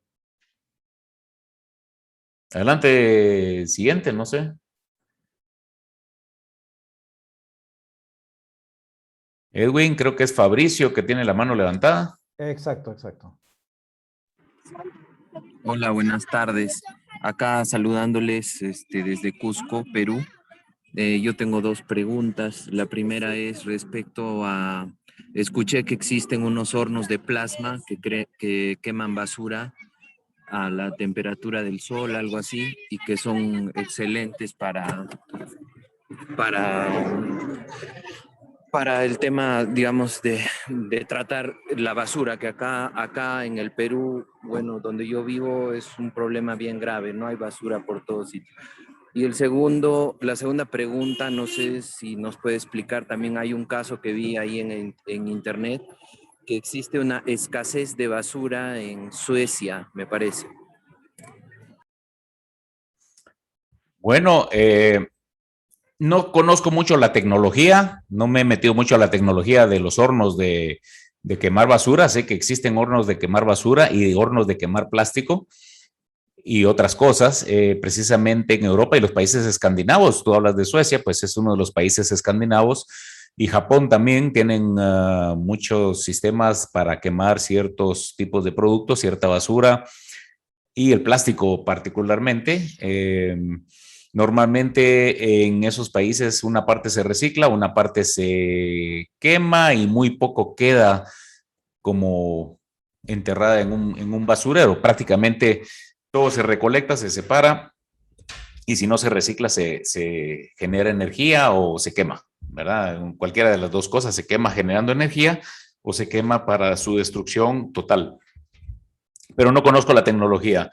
Adelante, siguiente, no sé. Edwin, creo que es Fabricio que tiene la mano levantada. Exacto, exacto. Hola, buenas tardes. Acá saludándoles desde Cusco, Perú. Yo tengo dos preguntas. La primera es respecto a, escuché que existen unos hornos de plasma que queman basura a la temperatura del sol, algo así, y que son excelentes para, para el tema, digamos, de tratar la basura, que acá en el Perú, bueno, donde yo vivo es un problema bien grave, no hay basura por todos sitios. Y la segunda pregunta, no sé si nos puede explicar, también hay un caso que vi ahí en internet, que existe una escasez de basura en Suecia, me parece. Bueno, no conozco mucho la tecnología, no me he metido mucho a la tecnología de los hornos de quemar basura. Sé que existen hornos de quemar basura y hornos de quemar plástico y otras cosas, precisamente en Europa y los países escandinavos. Tú hablas de Suecia, pues es uno de los países escandinavos, y Japón también tienen muchos sistemas para quemar ciertos tipos de productos, cierta basura y el plástico particularmente. Normalmente en esos países una parte se recicla, una parte se quema y muy poco queda como enterrada en un basurero. Prácticamente todo se recolecta, se separa, y si no se recicla se genera energía o se quema, ¿verdad? Cualquiera de las dos cosas, se quema generando energía o se quema para su destrucción total. Pero no conozco la tecnología.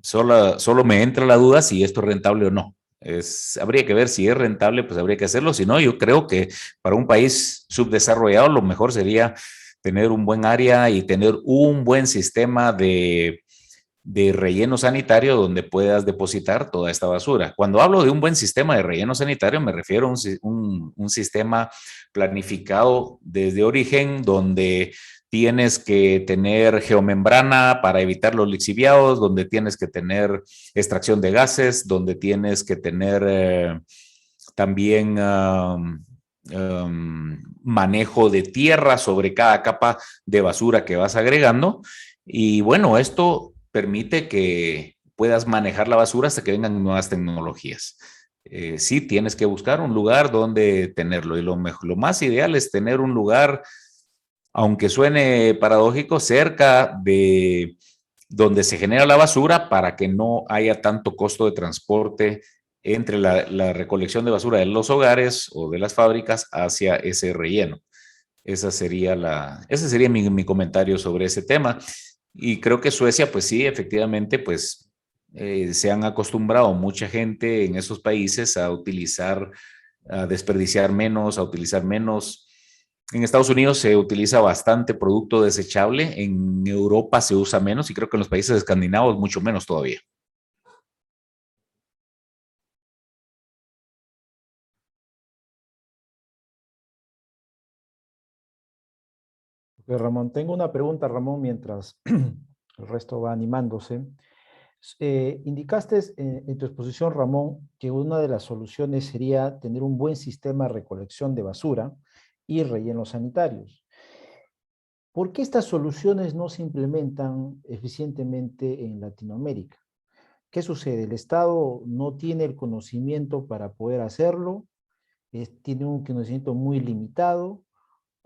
Solo me entra la duda si esto es rentable o no. Habría que ver si es rentable, pues habría que hacerlo. Si no, yo creo que para un país subdesarrollado lo mejor sería tener un buen área y tener un buen sistema de relleno sanitario donde puedas depositar toda esta basura. Cuando hablo de un buen sistema de relleno sanitario, me refiero a un sistema planificado desde origen, donde tienes que tener geomembrana para evitar los lixiviados, donde tienes que tener extracción de gases, donde tienes que tener también manejo de tierra sobre cada capa de basura que vas agregando. Y bueno, esto permite que puedas manejar la basura hasta que vengan nuevas tecnologías. Sí, tienes que buscar un lugar donde tenerlo, y lo más ideal es tener un lugar, aunque suene paradójico, cerca de donde se genera la basura, para que no haya tanto costo de transporte entre la recolección de basura de los hogares o de las fábricas hacia ese relleno. Ese sería mi comentario sobre ese tema. Y creo que Suecia, pues sí, efectivamente, pues se han acostumbrado mucha gente en esos países a desperdiciar menos, a utilizar menos. En Estados Unidos se utiliza bastante producto desechable, en Europa se usa menos, y creo que en los países escandinavos mucho menos todavía. Ok, Ramón, tengo una pregunta, Ramón, mientras el resto va animándose. Indicaste en tu exposición, Ramón, que una de las soluciones sería tener un buen sistema de recolección de basura y rellenos sanitarios. ¿Por qué estas soluciones no se implementan eficientemente en Latinoamérica? ¿Qué sucede? ¿El Estado no tiene el conocimiento para poder hacerlo? ¿Tiene un conocimiento muy limitado?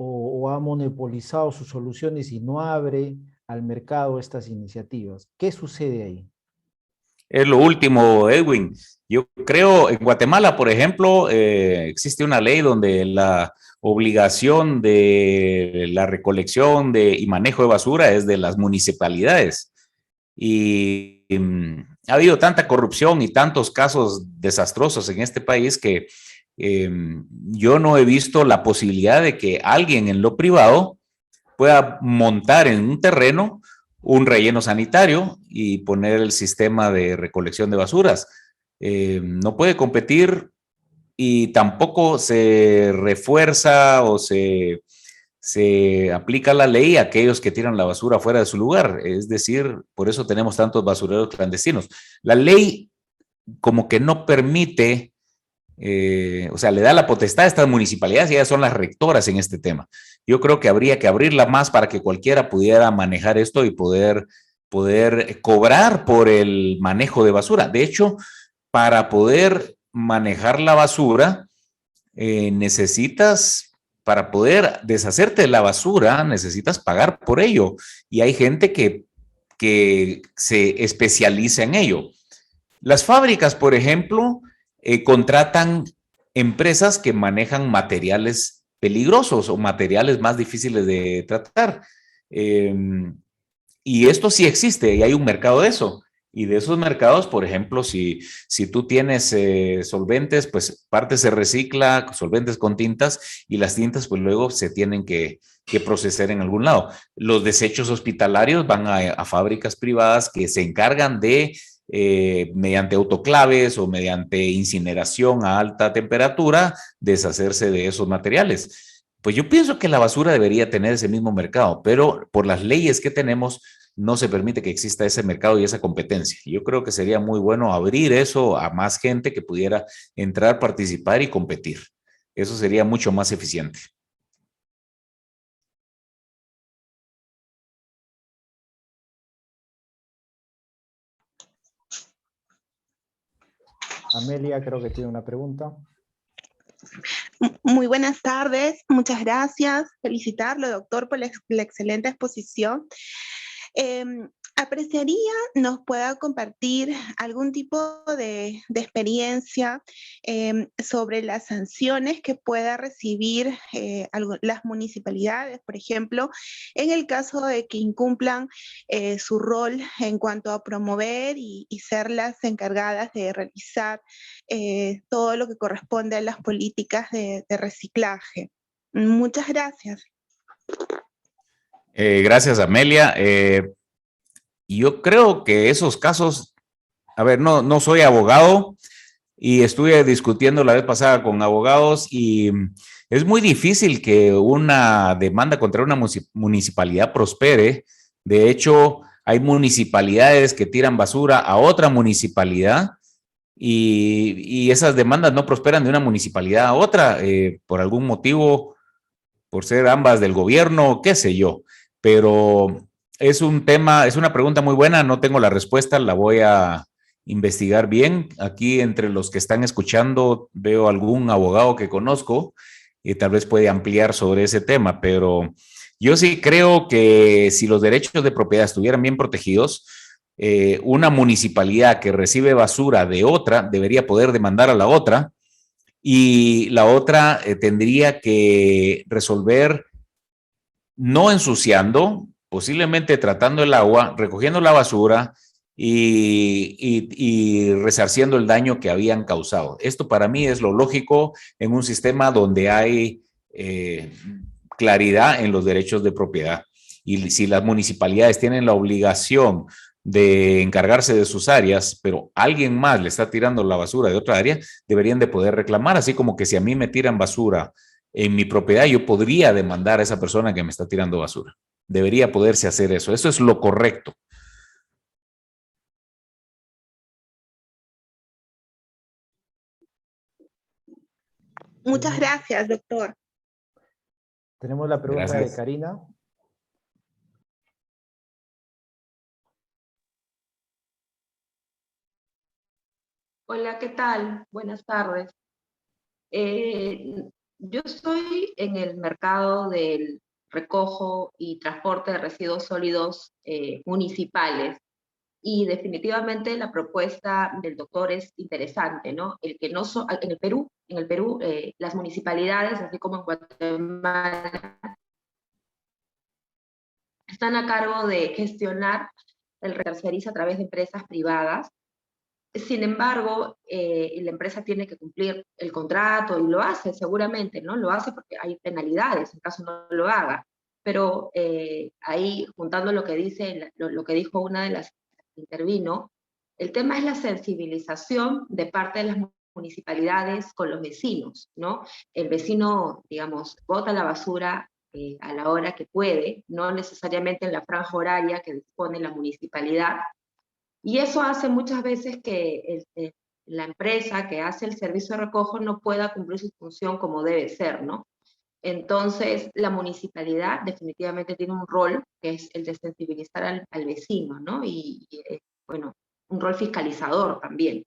¿O ha monopolizado sus soluciones y no abre al mercado estas iniciativas? ¿Qué sucede ahí? Es lo último, Edwin. Yo creo, en Guatemala, por ejemplo, existe una ley donde la obligación de la recolección y manejo de basura es de las municipalidades. Y ha habido tanta corrupción y tantos casos desastrosos en este país que yo no he visto la posibilidad de que alguien en lo privado pueda montar en un terreno un relleno sanitario y poner el sistema de recolección de basuras. No puede competir y tampoco se refuerza o se aplica la ley a aquellos que tiran la basura fuera de su lugar. Es decir, por eso tenemos tantos basureros clandestinos. La ley como que no permite, o sea, le da la potestad a estas municipalidades y ellas son las rectoras en este tema. Yo creo que habría que abrirla más para que cualquiera pudiera manejar esto y poder cobrar por el manejo de basura. De hecho, para poder manejar la basura, para poder deshacerte de la basura, necesitas pagar por ello. Y hay gente que se especializa en ello. Las fábricas, por ejemplo, contratan empresas que manejan materiales peligrosos o materiales más difíciles de tratar. Y esto sí existe y hay un mercado de eso. Y de esos mercados, por ejemplo, si tú tienes solventes, pues parte se recicla, solventes con tintas, y las tintas pues luego se tienen que procesar en algún lado. Los desechos hospitalarios van a fábricas privadas que se encargan de, mediante autoclaves o mediante incineración a alta temperatura, deshacerse de esos materiales. Pues yo pienso que la basura debería tener ese mismo mercado, pero por las leyes que tenemos, no se permite que exista ese mercado y esa competencia. Yo creo que sería muy bueno abrir eso a más gente que pudiera entrar, participar y competir. Eso sería mucho más eficiente. Amelia creo que tiene una pregunta. Muy buenas tardes, muchas gracias. Felicitarlo, doctor, por la excelente exposición. Apreciaría nos pueda compartir algún tipo de experiencia sobre las sanciones que pueda recibir las municipalidades, por ejemplo, en el caso de que incumplan su rol en cuanto a promover y ser las encargadas de realizar todo lo que corresponde a las políticas de reciclaje. Muchas gracias. Gracias, Amelia. Yo creo que esos casos, a ver, no soy abogado y estuve discutiendo la vez pasada con abogados y es muy difícil que una demanda contra una municipalidad prospere. De hecho, hay municipalidades que tiran basura a otra municipalidad y esas demandas no prosperan de una municipalidad a otra por algún motivo, por ser ambas del gobierno, qué sé yo. Pero es un tema, es una pregunta muy buena, no tengo la respuesta, la voy a investigar bien. Aquí entre los que están escuchando veo algún abogado que conozco y tal vez puede ampliar sobre ese tema, pero yo sí creo que si los derechos de propiedad estuvieran bien protegidos, una municipalidad que recibe basura de otra debería poder demandar a la otra y la otra tendría que resolver no ensuciando, posiblemente tratando el agua, recogiendo la basura y resarciendo el daño que habían causado. Esto para mí es lo lógico en un sistema donde hay claridad en los derechos de propiedad. Y si las municipalidades tienen la obligación de encargarse de sus áreas, pero alguien más le está tirando la basura de otra área, deberían de poder reclamar, así como que si a mí me tiran basura en mi propiedad, yo podría demandar a esa persona que me está tirando basura. Debería poderse hacer eso. Eso es lo correcto. Muchas gracias, doctor. Tenemos la pregunta Gracias. de Karina. Hola, ¿qué tal? Buenas tardes. Yo estoy en el mercado del recojo y transporte de residuos sólidos municipales. Y definitivamente la propuesta del doctor es interesante, ¿no? El que no en el Perú, las municipalidades, así como en Guatemala, están a cargo de gestionar el tercerizo a través de empresas privadas. Sin embargo, la empresa tiene que cumplir el contrato y lo hace seguramente, ¿no? Lo hace porque hay penalidades en caso no lo haga. Pero ahí, juntando lo que dice, lo que dijo una de las que intervino, el tema es la sensibilización de parte de las municipalidades con los vecinos, ¿no? El vecino, digamos, bota la basura a la hora que puede, no necesariamente en la franja horaria que dispone la municipalidad, y eso hace muchas veces que la empresa que hace el servicio de recojo no pueda cumplir su función como debe ser, ¿no? Entonces, la municipalidad definitivamente tiene un rol, que es el de sensibilizar al vecino, ¿no? Bueno, un rol fiscalizador también.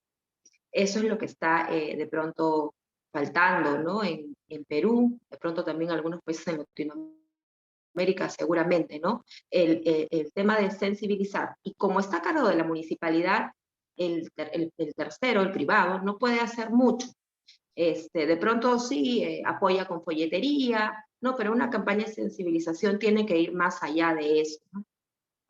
Eso es lo que está de pronto faltando, ¿no? En Perú, de pronto también en algunos países en Latinoamérica seguramente, ¿no? El tema de sensibilizar. Y como está a cargo de la municipalidad, el tercero, el privado, no puede hacer mucho. De pronto sí apoya con folletería, ¿no? Pero una campaña de sensibilización tiene que ir más allá de eso, ¿no?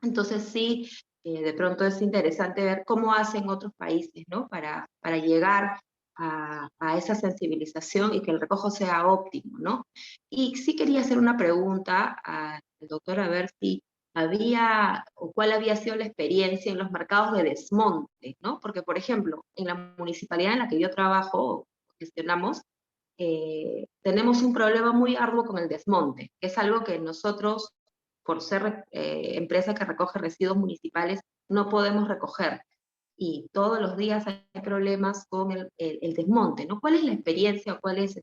Entonces sí, de pronto es interesante ver cómo hacen otros países, ¿no? Para llegar a esa sensibilización y que el recojo sea óptimo, ¿no? Y sí quería hacer una pregunta al doctor, a ver si había, o cuál había sido la experiencia en los mercados de desmonte, ¿no? Porque, por ejemplo, en la municipalidad en la que yo trabajo, gestionamos, tenemos un problema muy arduo con el desmonte, que es algo que nosotros, por ser empresa que recoge residuos municipales, no podemos recoger. Y todos los días hay problemas con el desmonte, ¿no? ¿Cuál es la experiencia, o cuál es,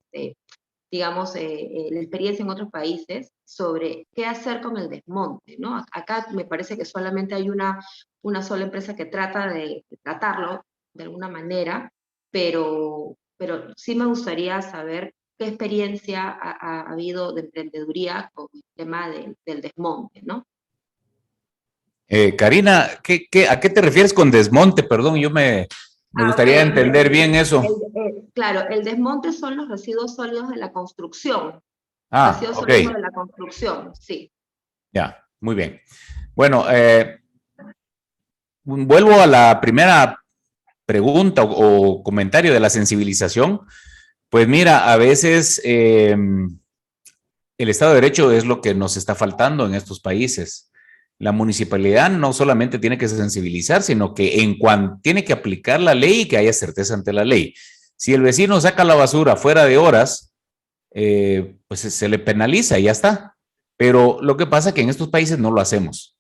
digamos, la experiencia en otros países sobre qué hacer con el desmonte, ¿no? Acá me parece que solamente hay una sola empresa que trata de tratarlo de alguna manera, pero sí me gustaría saber qué experiencia ha habido de emprendeduría con el tema del desmonte, ¿no? Karina, ¿a qué te refieres con desmonte? Perdón, me gustaría Ok. entender bien eso. Claro, el desmonte son los residuos sólidos de la construcción. Residuos Ok. sólidos de la construcción, sí. Ya, muy bien. Bueno, vuelvo a la primera pregunta o comentario de la sensibilización. Pues mira, a veces el Estado de Derecho es lo que nos está faltando en estos países. La municipalidad no solamente tiene que sensibilizar, sino que en cuanto tiene que aplicar la ley y que haya certeza ante la ley. Si el vecino saca la basura fuera de horas, pues se le penaliza y ya está. Pero lo que pasa es que en estos países no lo hacemos.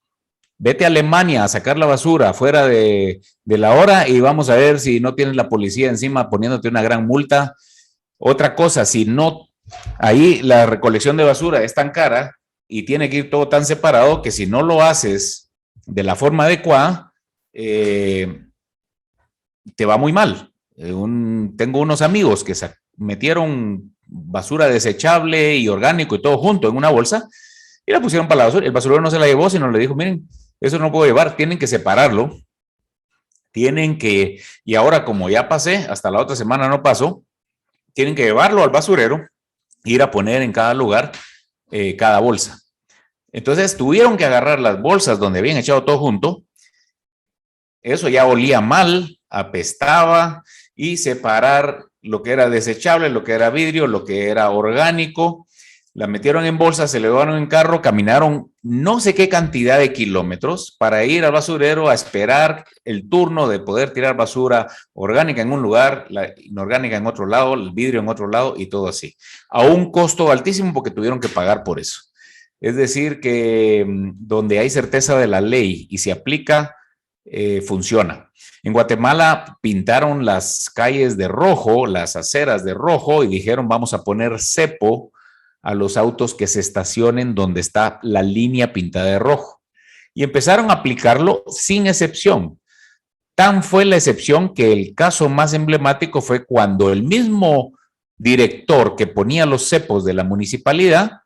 Vete a Alemania a sacar la basura fuera de la hora y vamos a ver si no tienes la policía encima poniéndote una gran multa. Otra cosa, si no, ahí la recolección de basura es tan cara y tiene que ir todo tan separado que si no lo haces de la forma adecuada, te va muy mal. Tengo unos amigos que metieron basura desechable y orgánico y todo junto en una bolsa y la pusieron para la basura. El basurero no se la llevó, sino le dijo, miren, eso no puedo llevar, tienen que separarlo. Y ahora como ya pasé, hasta la otra semana no pasó, tienen que llevarlo al basurero, ir a poner en cada lugar cada bolsa. Entonces tuvieron que agarrar las bolsas donde habían echado todo junto. Eso ya olía mal, apestaba, y separar lo que era desechable, lo que era vidrio, lo que era orgánico. La metieron en bolsas, se le llevaron en carro, caminaron no sé qué cantidad de kilómetros para ir al basurero a esperar el turno de poder tirar basura orgánica en un lugar, la inorgánica en otro lado, el vidrio en otro lado y todo así. A un costo altísimo porque tuvieron que pagar por eso. Es decir, que donde hay certeza de la ley y se aplica, funciona. En Guatemala pintaron las calles de rojo, las aceras de rojo, y dijeron vamos a poner cepo a los autos que se estacionen donde está la línea pintada de rojo. Y empezaron a aplicarlo sin excepción. Tan fue la excepción que el caso más emblemático fue cuando el mismo director que ponía los cepos de la municipalidad,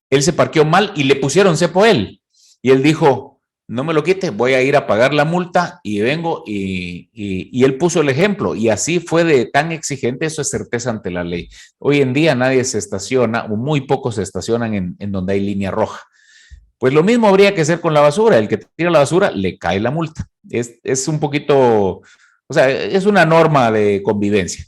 él se parqueó mal y le pusieron cepo a él. Y él dijo, no me lo quite, voy a ir a pagar la multa y vengo y él puso el ejemplo y así fue de tan exigente, eso es certeza ante la ley. Hoy en día nadie se estaciona, o muy pocos se estacionan en donde hay línea roja. Pues lo mismo habría que hacer con la basura, el que tira la basura le cae la multa. Es un poquito, o sea, es una norma de convivencia.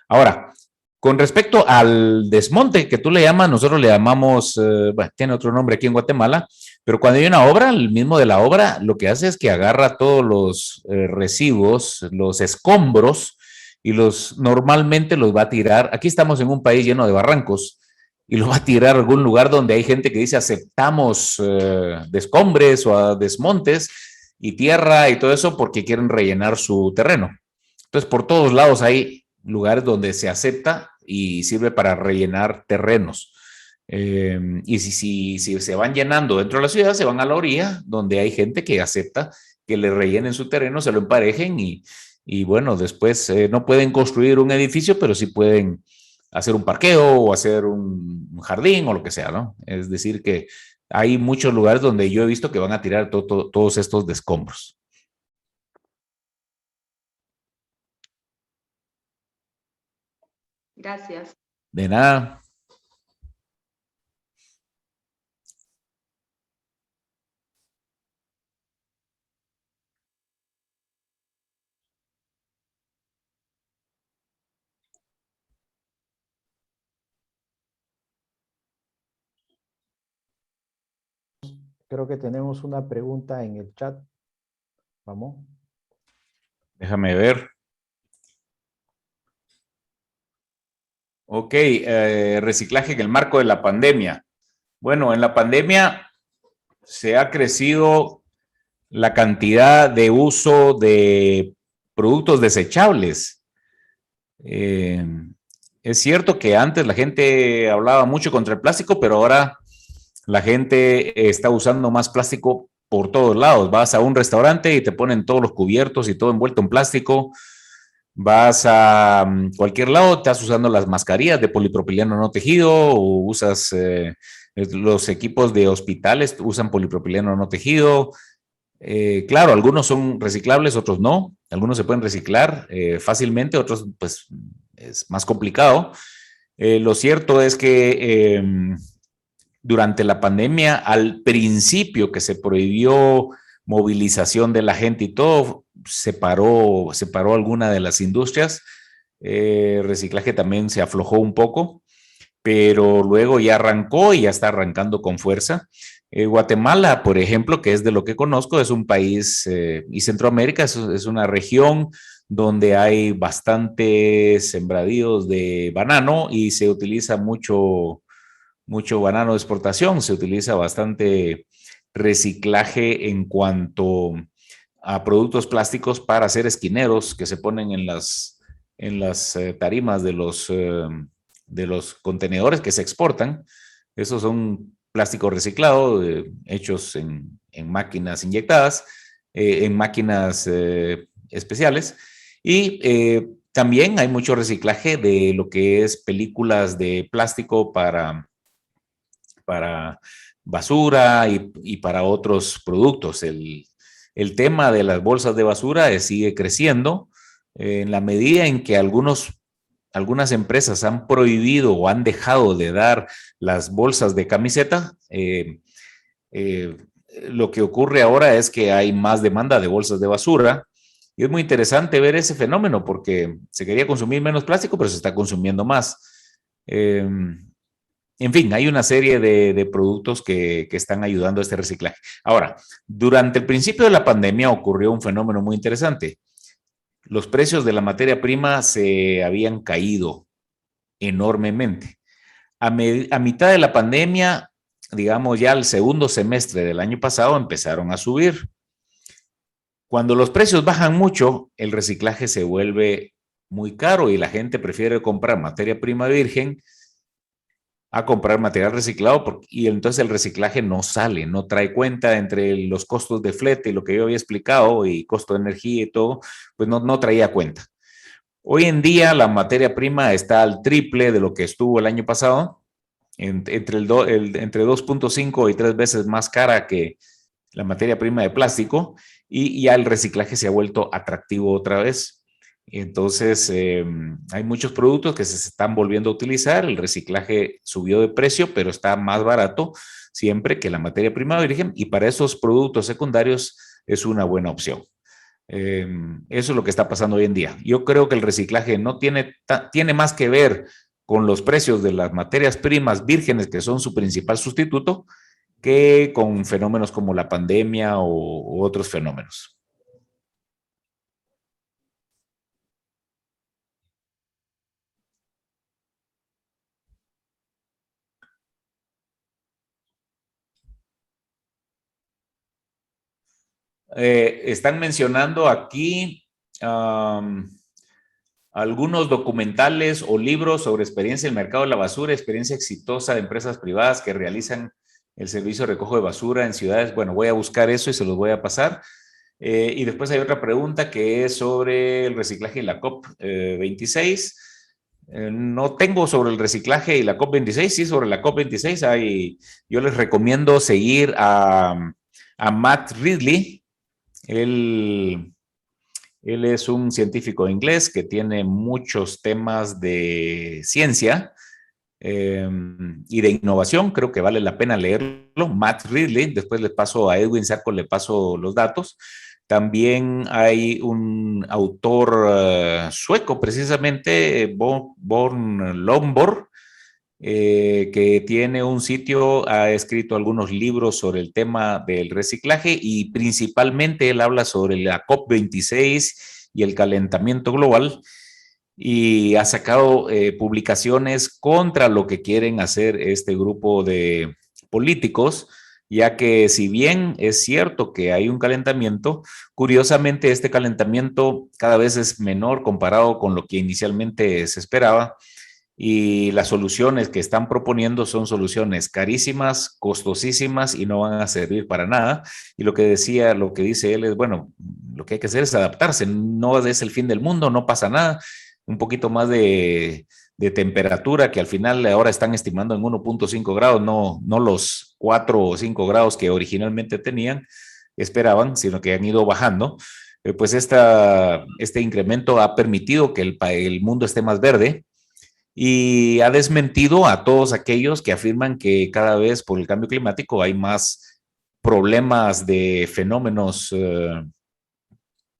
Ahora, con respecto al desmonte que tú le llamas, nosotros le llamamos, bueno, tiene otro nombre aquí en Guatemala, pero cuando hay una obra, el mismo de la obra lo que hace es que agarra todos los residuos, los escombros, y los normalmente los va a tirar. Aquí estamos en un país lleno de barrancos y lo va a tirar a algún lugar donde hay gente que dice aceptamos descombres o desmontes y tierra y todo eso porque quieren rellenar su terreno. Entonces, por todos lados hay lugares donde se acepta y sirve para rellenar terrenos. Y si se van llenando dentro de la ciudad, se van a la orilla, donde hay gente que acepta que le rellenen su terreno, se lo emparejen y bueno, después no pueden construir un edificio, pero sí pueden hacer un parqueo o hacer un jardín o lo que sea, ¿no? Es decir, que hay muchos lugares donde yo he visto que van a tirar todos estos escombros. Gracias. De nada. Creo que tenemos una pregunta en el chat. Vamos. Déjame ver. Ok, reciclaje en el marco de la pandemia. Bueno, en la pandemia se ha crecido la cantidad de uso de productos desechables. Es cierto que antes la gente hablaba mucho contra el plástico, pero ahora la gente está usando más plástico por todos lados. Vas a un restaurante y te ponen todos los cubiertos y todo envuelto en plástico. Vas a cualquier lado, estás usando las mascarillas de polipropileno no tejido o usas los equipos de hospitales, usan polipropileno no tejido. Claro, algunos son reciclables, otros no. Algunos se pueden reciclar fácilmente, otros pues es más complicado. Lo cierto es que durante la pandemia, al principio que se prohibió movilización de la gente y todo, se paró alguna de las industrias. Reciclaje también se aflojó un poco, pero luego ya arrancó y ya está arrancando con fuerza. Guatemala, por ejemplo, que es de lo que conozco, es un país, y Centroamérica es una región donde hay bastantes sembradíos de banano y se utiliza mucho banano de exportación, se utiliza bastante reciclaje en cuanto a productos plásticos para hacer esquineros que se ponen en las tarimas de los contenedores que se exportan. Esos son plástico reciclado, hechos en máquinas inyectadas, en máquinas especiales. Y también hay mucho reciclaje de lo que es películas de plástico para basura y para otros productos. El tema de las bolsas de basura sigue creciendo en la medida en que algunas empresas han prohibido o han dejado de dar las bolsas de camiseta. Lo que ocurre ahora es que hay más demanda de bolsas de basura y es muy interesante ver ese fenómeno porque se quería consumir menos plástico, pero se está consumiendo más. En fin, hay una serie de productos que están ayudando a este reciclaje. Ahora, durante el principio de la pandemia ocurrió un fenómeno muy interesante. Los precios de la materia prima se habían caído enormemente. A mitad de la pandemia, digamos ya el segundo semestre del año pasado, empezaron a subir. Cuando los precios bajan mucho, el reciclaje se vuelve muy caro y la gente prefiere comprar materia prima virgen a comprar material reciclado y entonces el reciclaje no sale, no trae cuenta entre los costos de flete y lo que yo había explicado y costo de energía y todo, pues no traía cuenta. Hoy en día la materia prima está al triple de lo que estuvo el año pasado, entre 2.5 y 3 veces más cara que la materia prima de plástico, y ya el reciclaje se ha vuelto atractivo otra vez. Entonces, hay muchos productos que se están volviendo a utilizar, el reciclaje subió de precio, pero está más barato siempre que la materia prima de origen, y para esos productos secundarios es una buena opción. Eso es lo que está pasando hoy en día. Yo creo que el reciclaje no tiene más que ver con los precios de las materias primas vírgenes, que son su principal sustituto, que con fenómenos como la pandemia u otros fenómenos. Están mencionando aquí algunos documentales o libros sobre experiencia en el mercado de la basura, experiencia exitosa de empresas privadas que realizan el servicio de recojo de basura en ciudades. Bueno, voy a buscar eso y se los voy a pasar. Y después hay otra pregunta que es sobre el reciclaje y la COP26. No tengo sobre el reciclaje y la COP26, sí, sobre la COP26. Yo les recomiendo seguir a Matt Ridley. Él es un científico inglés que tiene muchos temas de ciencia y de innovación. Creo que vale la pena leerlo. Matt Ridley, después le paso a Edwin Sarko, le paso los datos. También hay un autor sueco, precisamente, Born Lomborg, que tiene un sitio, ha escrito algunos libros sobre el tema del reciclaje y principalmente él habla sobre la COP26 y el calentamiento global, y ha sacado publicaciones contra lo que quieren hacer este grupo de políticos, ya que si bien es cierto que hay un calentamiento, curiosamente este calentamiento cada vez es menor comparado con lo que inicialmente se esperaba, y las soluciones que están proponiendo son soluciones carísimas, costosísimas y no van a servir para nada. Y lo que dice él es, bueno, lo que hay que hacer es adaptarse, no es el fin del mundo, no pasa nada, un poquito más de temperatura, que al final ahora están estimando en 1.5 grados, no los 4 o 5 grados que originalmente esperaban, sino que han ido bajando. Pues este incremento ha permitido que el mundo esté más verde, y ha desmentido a todos aquellos que afirman que cada vez por el cambio climático hay más problemas de fenómenos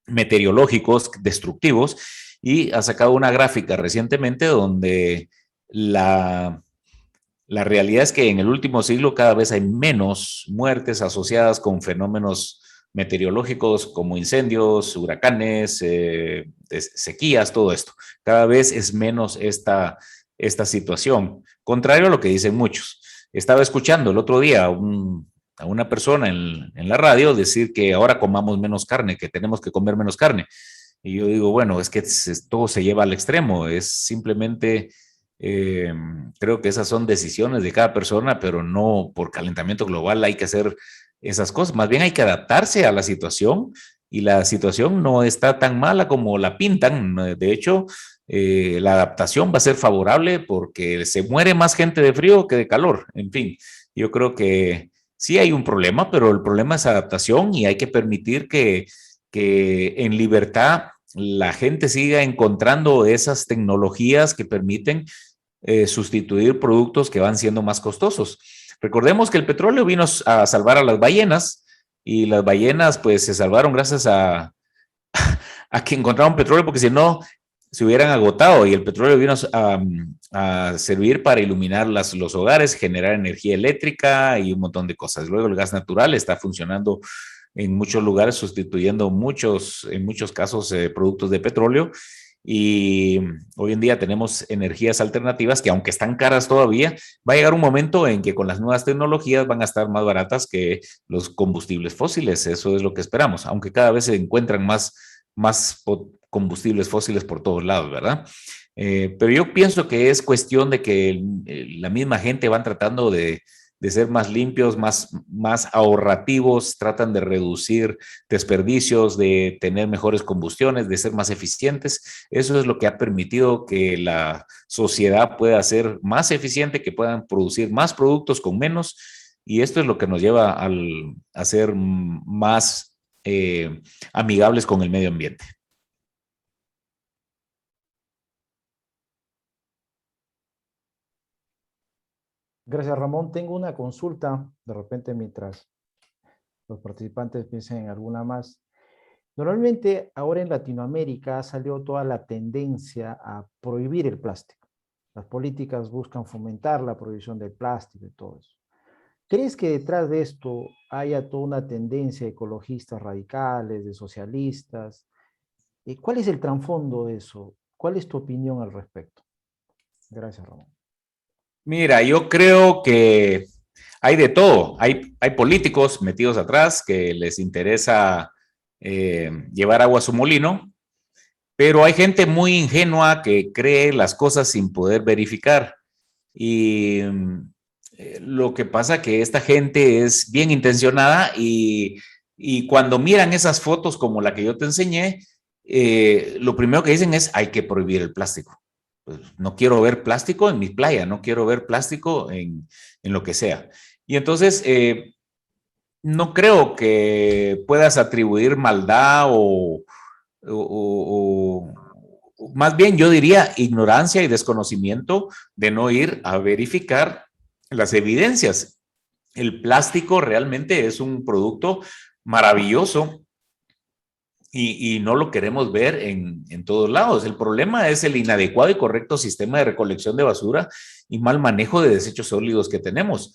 meteorológicos destructivos, y ha sacado una gráfica recientemente donde la realidad es que en el último siglo cada vez hay menos muertes asociadas con fenómenos meteorológicos como incendios, huracanes, sequías, todo esto. Cada vez es menos esta situación, contrario a lo que dicen muchos. Estaba escuchando el otro día a una persona en la radio decir que ahora comamos menos carne, que tenemos que comer menos carne. Y yo digo, bueno, es que todo se lleva al extremo, es simplemente... creo que esas son decisiones de cada persona, pero no por calentamiento global hay que hacer esas cosas. Más bien hay que adaptarse a la situación, y la situación no está tan mala como la pintan. De hecho, la adaptación va a ser favorable porque se muere más gente de frío que de calor. En fin, yo creo que sí hay un problema, pero el problema es adaptación, y hay que permitir que en libertad la gente siga encontrando esas tecnologías que permiten sustituir productos que van siendo más costosos. Recordemos que el petróleo vino a salvar a las ballenas, y las ballenas pues se salvaron gracias a que encontraron petróleo, porque si no se hubieran agotado, y el petróleo vino a servir para iluminar los hogares, generar energía eléctrica y un montón de cosas. Luego el gas natural está funcionando en muchos lugares, sustituyendo en muchos casos productos de petróleo, y hoy en día tenemos energías alternativas que, aunque están caras todavía, va a llegar un momento en que con las nuevas tecnologías van a estar más baratas que los combustibles fósiles. Eso es lo que esperamos, aunque cada vez se encuentran más combustibles fósiles por todos lados, ¿verdad? Pero yo pienso que es cuestión de que la misma gente van tratando de ser más limpios, más ahorrativos, tratan de reducir desperdicios, de tener mejores combustiones, de ser más eficientes. Eso es lo que ha permitido que la sociedad pueda ser más eficiente, que puedan producir más productos con menos, Y esto es lo que nos lleva a ser más amigables con el medio ambiente. Gracias, Ramón. Tengo una consulta, de repente mientras los participantes piensen en alguna más. Normalmente ahora en Latinoamérica salió toda la tendencia a prohibir el plástico. Las políticas buscan fomentar la prohibición del plástico y todo eso. ¿Crees que detrás de esto haya toda una tendencia de ecologistas radicales, de socialistas? ¿Cuál es el trasfondo de eso? ¿Cuál es tu opinión al respecto? Gracias, Ramón. Mira, yo creo que hay de todo. Hay políticos metidos atrás que les interesa llevar agua a su molino, pero hay gente muy ingenua que cree las cosas sin poder verificar. Y lo que pasa que esta gente es bien intencionada y cuando miran esas fotos como la que yo te enseñé, lo primero que dicen es hay que prohibir el plástico. Pues no quiero ver plástico en mi playa, no quiero ver plástico en lo que sea. Y entonces no creo que puedas atribuir maldad o más bien yo diría ignorancia y desconocimiento de no ir a verificar las evidencias. El plástico realmente es un producto maravilloso y no lo queremos ver en todos lados. El problema es el inadecuado y correcto sistema de recolección de basura y mal manejo de desechos sólidos que tenemos.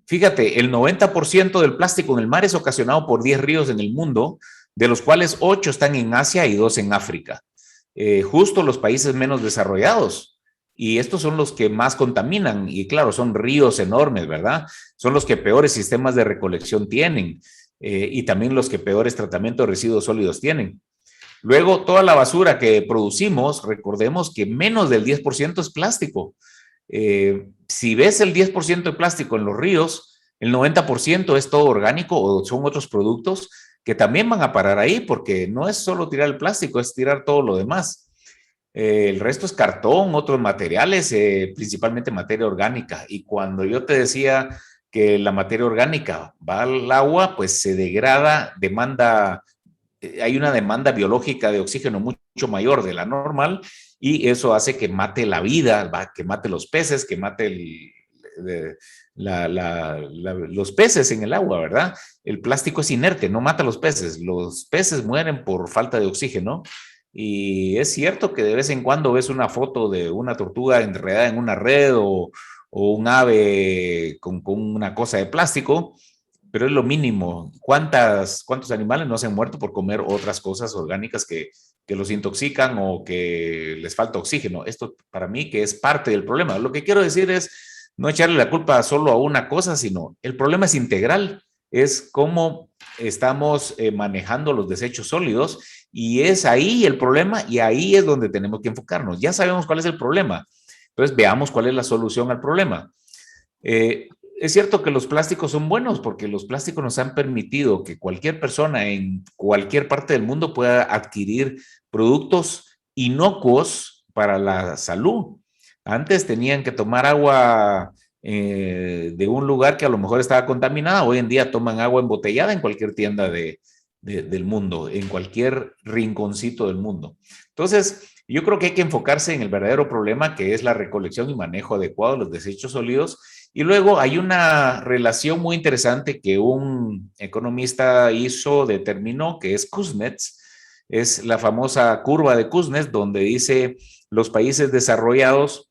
Fíjate, el 90% del plástico en el mar es ocasionado por 10 ríos en el mundo, de los cuales 8 están en Asia y 2 en África. Justo los países menos desarrollados. Y estos son los que más contaminan. Y claro, son ríos enormes, ¿verdad? Son los que peores sistemas de recolección tienen. Y también los que peores tratamientos de residuos sólidos tienen. Luego, toda la basura que producimos, recordemos que menos del 10% es plástico. Si ves el 10% de plástico en los ríos, el 90% es todo orgánico o son otros productos que también van a parar ahí porque no es solo tirar el plástico, es tirar todo lo demás. El resto es cartón, otros materiales, principalmente materia orgánica. Y cuando yo te decía que la materia orgánica va al agua, pues se degrada, hay una demanda biológica de oxígeno mucho mayor de la normal y eso hace que mate la vida, que mate los peces, que mate los peces en el agua, ¿verdad? El plástico es inerte, no mata a los peces mueren por falta de oxígeno. Y es cierto que de vez en cuando ves una foto de una tortuga enredada en una red o un ave con una cosa de plástico, pero es lo mínimo. ¿Cuántos animales no se han muerto por comer otras cosas orgánicas que los intoxican o que les falta oxígeno? Esto para mí que es parte del problema. Lo que quiero decir es no echarle la culpa solo a una cosa, sino el problema es integral, es cómo estamos manejando los desechos sólidos y es ahí el problema y ahí es donde tenemos que enfocarnos. Ya sabemos cuál es el problema, entonces veamos cuál es la solución al problema. Es cierto que los plásticos son buenos porque los plásticos nos han permitido que cualquier persona en cualquier parte del mundo pueda adquirir productos inocuos para la salud. Antes tenían que tomar agua de un lugar que a lo mejor estaba contaminada. Hoy en día toman agua embotellada en cualquier tienda del mundo, en cualquier rinconcito del mundo. Entonces, yo creo que hay que enfocarse en el verdadero problema que es la recolección y manejo adecuado de los desechos sólidos. Y luego hay una relación muy interesante que un economista determinó, que es Kuznets, es la famosa curva de Kuznets, donde dice los países desarrollados,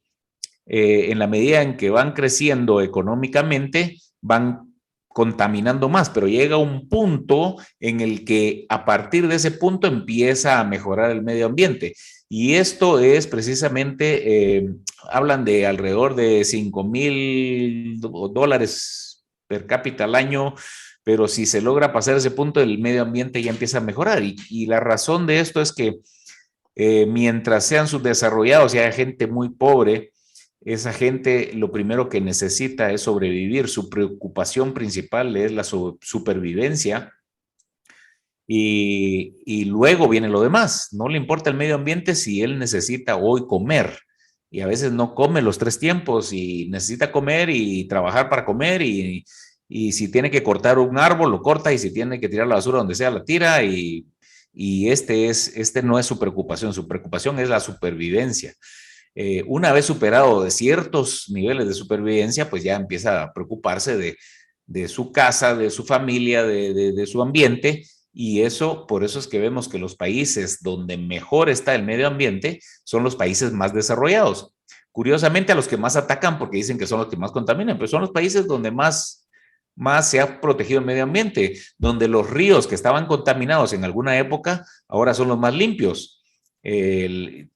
en la medida en que van creciendo económicamente, van contaminando más, pero llega un punto en el que a partir de ese punto empieza a mejorar el medio ambiente. Y esto es precisamente, hablan de alrededor de $5,000 per cápita al año, pero si se logra pasar ese punto, el medio ambiente ya empieza a mejorar. Y la razón de esto es que mientras sean subdesarrollados y haya gente muy pobre, esa gente lo primero que necesita es sobrevivir. Su preocupación principal es la supervivencia. Y luego viene lo demás. No le importa el medio ambiente si él necesita hoy comer. Y a veces no come los 3 tiempos y necesita comer y trabajar para comer y y si tiene que cortar un árbol, lo corta, y si tiene que tirar la basura donde sea, la tira, y este no es su preocupación es la supervivencia. Una vez superado de ciertos niveles de supervivencia, pues ya empieza a preocuparse de su casa, de su familia, de su ambiente, y por eso es que vemos que los países donde mejor está el medio ambiente son los países más desarrollados. Curiosamente, a los que más atacan, porque dicen que son los que más contaminan, pero son los países donde más se ha protegido el medio ambiente, donde los ríos que estaban contaminados en alguna época ahora son los más limpios.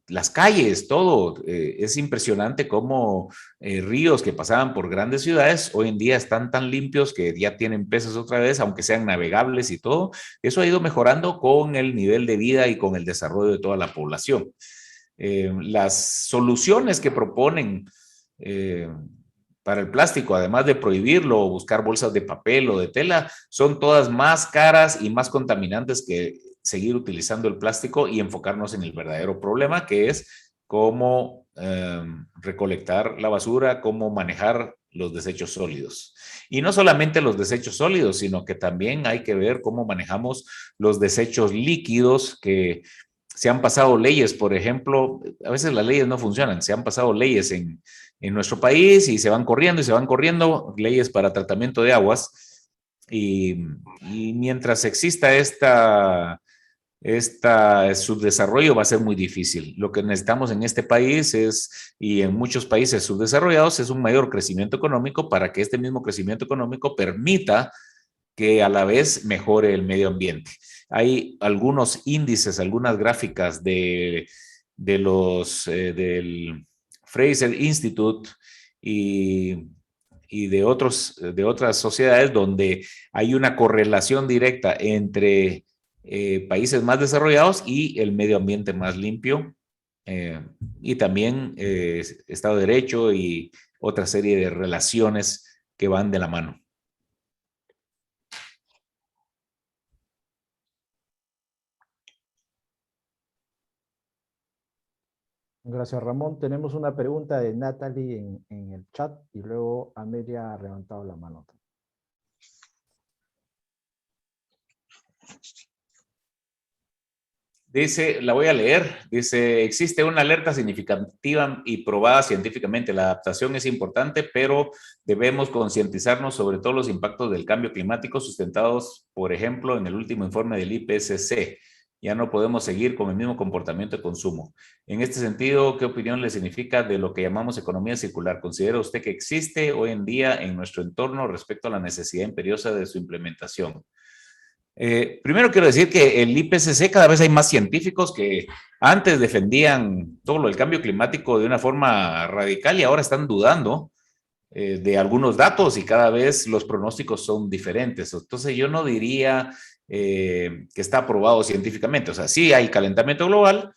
Las calles, todo, es impresionante cómo ríos que pasaban por grandes ciudades hoy en día están tan limpios que ya tienen peces otra vez, aunque sean navegables y todo. Eso ha ido mejorando con el nivel de vida y con el desarrollo de toda la población. Las soluciones que proponen para el plástico, además de prohibirlo o buscar bolsas de papel o de tela, son todas más caras y más contaminantes que seguir utilizando el plástico y enfocarnos en el verdadero problema, que es cómo recolectar la basura, cómo manejar los desechos sólidos. Y no solamente los desechos sólidos, sino que también hay que ver cómo manejamos los desechos líquidos, que se han pasado leyes, por ejemplo, a veces las leyes no funcionan, se han pasado leyes en nuestro país y se van corriendo leyes para tratamiento de aguas, y mientras exista subdesarrollo va a ser muy difícil. Lo que necesitamos en este país y en muchos países subdesarrollados, es un mayor crecimiento económico para que este mismo crecimiento económico permita que a la vez mejore el medio ambiente. Hay algunos índices, algunas gráficas del Fraser Institute y de otras sociedades donde hay una correlación directa entre países más desarrollados y el medio ambiente más limpio, y también Estado de Derecho y otra serie de relaciones que van de la mano. Gracias, Ramón. Tenemos una pregunta de Natalie en el chat y luego Amelia ha levantado la mano. Dice, la voy a leer, dice: existe una alerta significativa y probada científicamente. La adaptación es importante, pero debemos concientizarnos sobre todos los impactos del cambio climático sustentados, por ejemplo, en el último informe del IPCC. Ya no podemos seguir con el mismo comportamiento de consumo. En este sentido, ¿qué opinión le significa de lo que llamamos economía circular? ¿Considera usted que existe hoy en día en nuestro entorno respecto a la necesidad imperiosa de su implementación? Primero quiero decir que el IPCC, cada vez hay más científicos que antes defendían todo lo del cambio climático de una forma radical y ahora están dudando de algunos datos, y cada vez los pronósticos son diferentes. Entonces yo no diría que está aprobado científicamente. O sea, sí hay calentamiento global,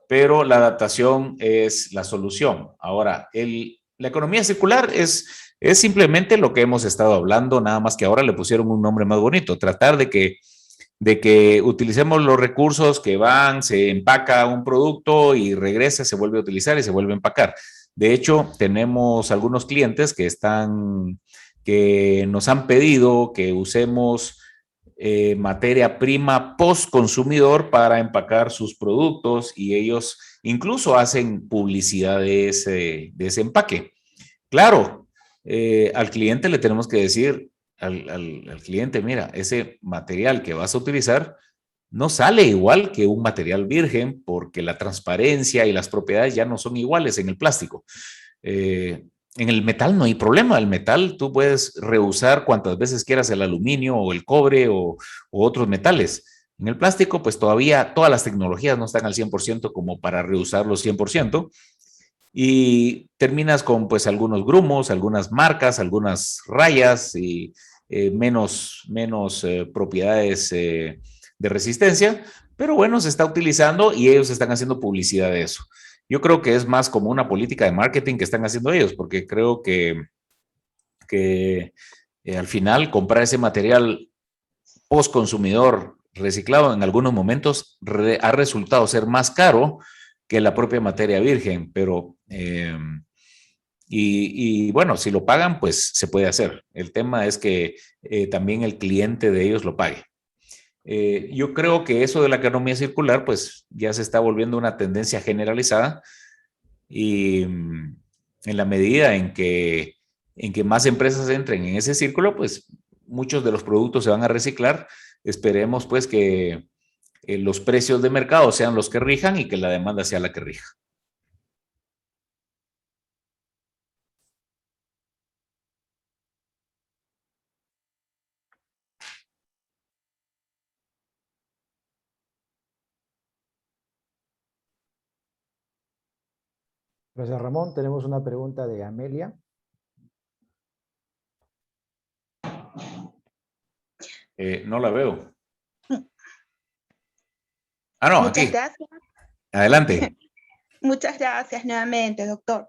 pero la adaptación es la solución. Ahora, la economía circular es simplemente lo que hemos estado hablando, nada más que ahora le pusieron un nombre más bonito: tratar de que utilicemos los recursos que van, se empaca un producto y regresa, se vuelve a utilizar y se vuelve a empacar. De hecho, tenemos algunos clientes que nos han pedido que usemos materia prima post consumidor para empacar sus productos, y ellos incluso hacen publicidad de ese empaque. Claro, al cliente le tenemos que decir, al cliente: mira, ese material que vas a utilizar no sale igual que un material virgen, porque la transparencia y las propiedades ya no son iguales en el plástico. En el metal no hay problema. El metal tú puedes reusar cuantas veces quieras el aluminio o el cobre o otros metales. En el plástico, pues todavía todas las tecnologías no están al 100% como para reusarlo 100%. Y terminas con pues algunos grumos, algunas marcas, algunas rayas y menos propiedades de resistencia, pero bueno, se está utilizando y ellos están haciendo publicidad de eso. Yo creo que es más como una política de marketing que están haciendo ellos, porque creo que al final comprar ese material post consumidor reciclado en algunos momentos ha resultado ser más caro que la propia materia virgen, pero Y bueno, si lo pagan, pues se puede hacer. El tema es que también el cliente de ellos lo pague. Yo creo que eso de la economía circular, pues ya se está volviendo una tendencia generalizada y en la medida en que más empresas entren en ese círculo, pues muchos de los productos se van a reciclar. Esperemos pues que los precios de mercado sean los que rijan y que la demanda sea la que rija. Gracias, Ramón. Tenemos una pregunta de Amelia. No la veo. Ah, no, Muchas aquí. gracias. Adelante. Muchas gracias nuevamente, doctor.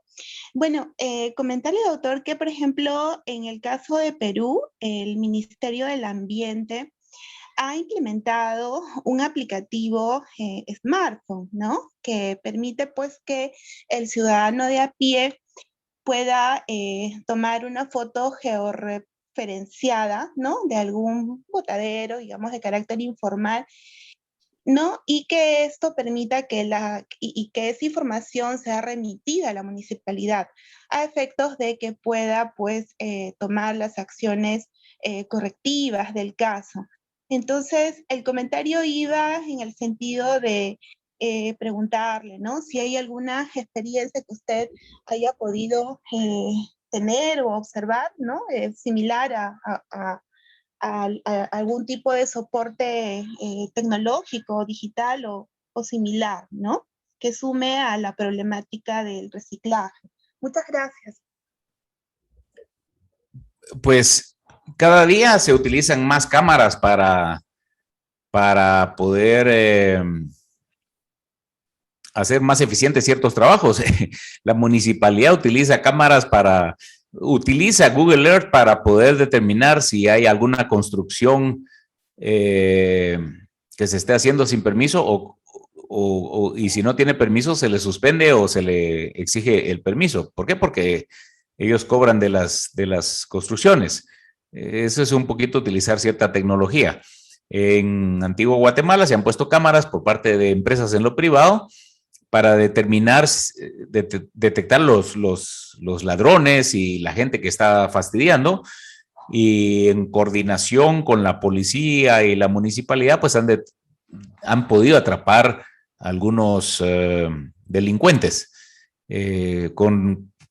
Bueno, comentarle, doctor, que por ejemplo, en el caso de Perú, el Ministerio del Ambiente ha implementado un aplicativo smartphone, ¿no? Que permite pues que el ciudadano de a pie pueda tomar una foto georreferenciada, ¿no? De algún botadero, digamos, de carácter informal, ¿no? Y que esto permita que y que esa información sea remitida a la municipalidad a efectos de que pueda, pues, tomar las acciones correctivas del caso. Entonces, el comentario iba en el sentido de preguntarle, ¿no? Si hay alguna experiencia que usted haya podido tener o observar, ¿no? Similar a algún tipo de soporte tecnológico, digital o similar, ¿no? Que sume a la problemática del reciclaje. Muchas gracias. Pues cada día se utilizan más cámaras para poder hacer más eficientes ciertos trabajos. La municipalidad utiliza Google Earth para poder determinar si hay alguna construcción que se esté haciendo sin permiso y si no tiene permiso se le suspende o se le exige el permiso. ¿Por qué? Porque ellos cobran de las construcciones. Eso es un poquito utilizar cierta tecnología. En Antigua Guatemala se han puesto cámaras por parte de empresas en lo privado para determinar, detectar los ladrones y la gente que está fastidiando, y en coordinación con la policía y la municipalidad, pues han podido atrapar algunos delincuentes.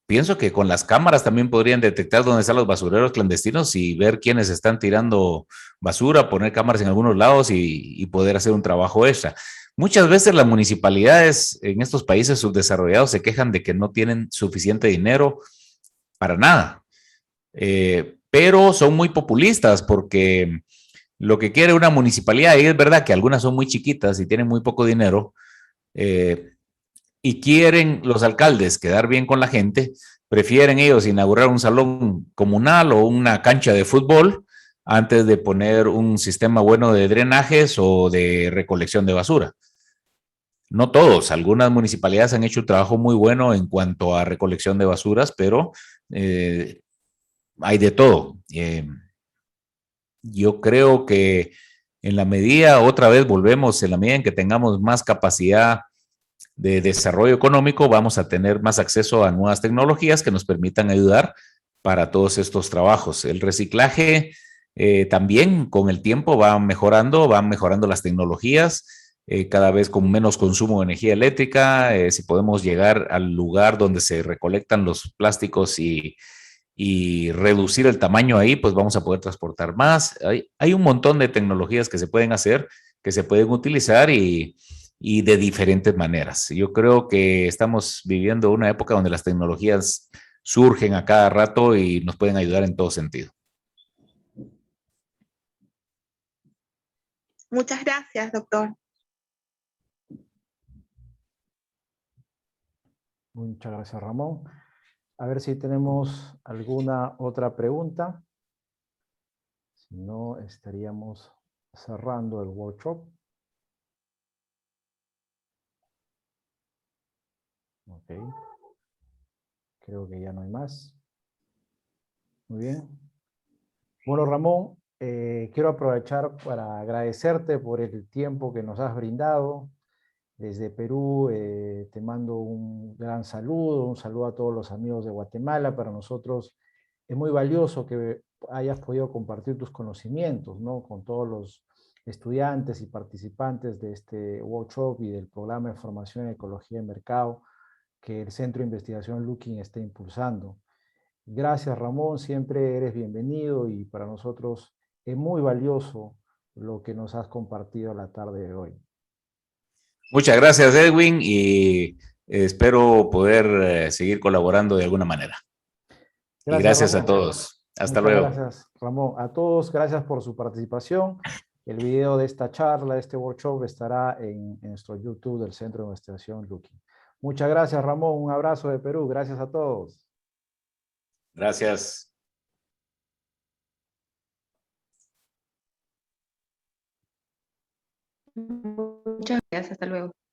Pienso que con las cámaras también podrían detectar dónde están los basureros clandestinos y ver quiénes están tirando basura, poner cámaras en algunos lados y poder hacer un trabajo extra. Muchas veces las municipalidades en estos países subdesarrollados se quejan de que no tienen suficiente dinero para nada, pero son muy populistas porque lo que quiere una municipalidad, y es verdad que algunas son muy chiquitas y tienen muy poco dinero, y quieren los alcaldes quedar bien con la gente, prefieren ellos inaugurar un salón comunal o una cancha de fútbol antes de poner un sistema bueno de drenajes o de recolección de basura. No todos, algunas municipalidades han hecho un trabajo muy bueno en cuanto a recolección de basuras, pero hay de todo. Yo creo que en la medida, otra vez volvemos, en la medida en que tengamos más capacidad de desarrollo económico, vamos a tener más acceso a nuevas tecnologías que nos permitan ayudar para todos estos trabajos. El reciclaje también con el tiempo van mejorando las tecnologías, cada vez con menos consumo de energía eléctrica. Si podemos llegar al lugar donde se recolectan los plásticos y reducir el tamaño ahí, pues vamos a poder transportar más. Hay un montón de tecnologías que se pueden hacer, que se pueden utilizar y de diferentes maneras. Yo creo que estamos viviendo una época donde las tecnologías surgen a cada rato y nos pueden ayudar en todo sentido. Muchas gracias, doctor. Muchas gracias, Ramón. A ver si tenemos alguna otra pregunta. Si no, estaríamos cerrando el workshop. Ok. Creo que ya no hay más. Muy bien. Bueno, Ramón, quiero aprovechar para agradecerte por el tiempo que nos has brindado. Desde Perú te mando un gran saludo, un saludo a todos los amigos de Guatemala. Para nosotros es muy valioso que hayas podido compartir tus conocimientos, ¿no? Con todos los estudiantes y participantes de este workshop y del programa de formación en ecología de mercado que el Centro de Investigación Looking está impulsando. Gracias, Ramón, siempre eres bienvenido y para nosotros es muy valioso lo que nos has compartido la tarde de hoy. Muchas gracias, Edwin, y espero poder seguir colaborando de alguna manera. Gracias, y gracias Ramón. A todos. Hasta Muchas luego. Gracias, Ramón. A todos, gracias por su participación. El video de esta charla, de este workshop, estará en nuestro YouTube del Centro de Investigación Looking. Muchas gracias, Ramón. Un abrazo de Perú. Gracias a todos. Gracias. Muchas gracias, hasta luego.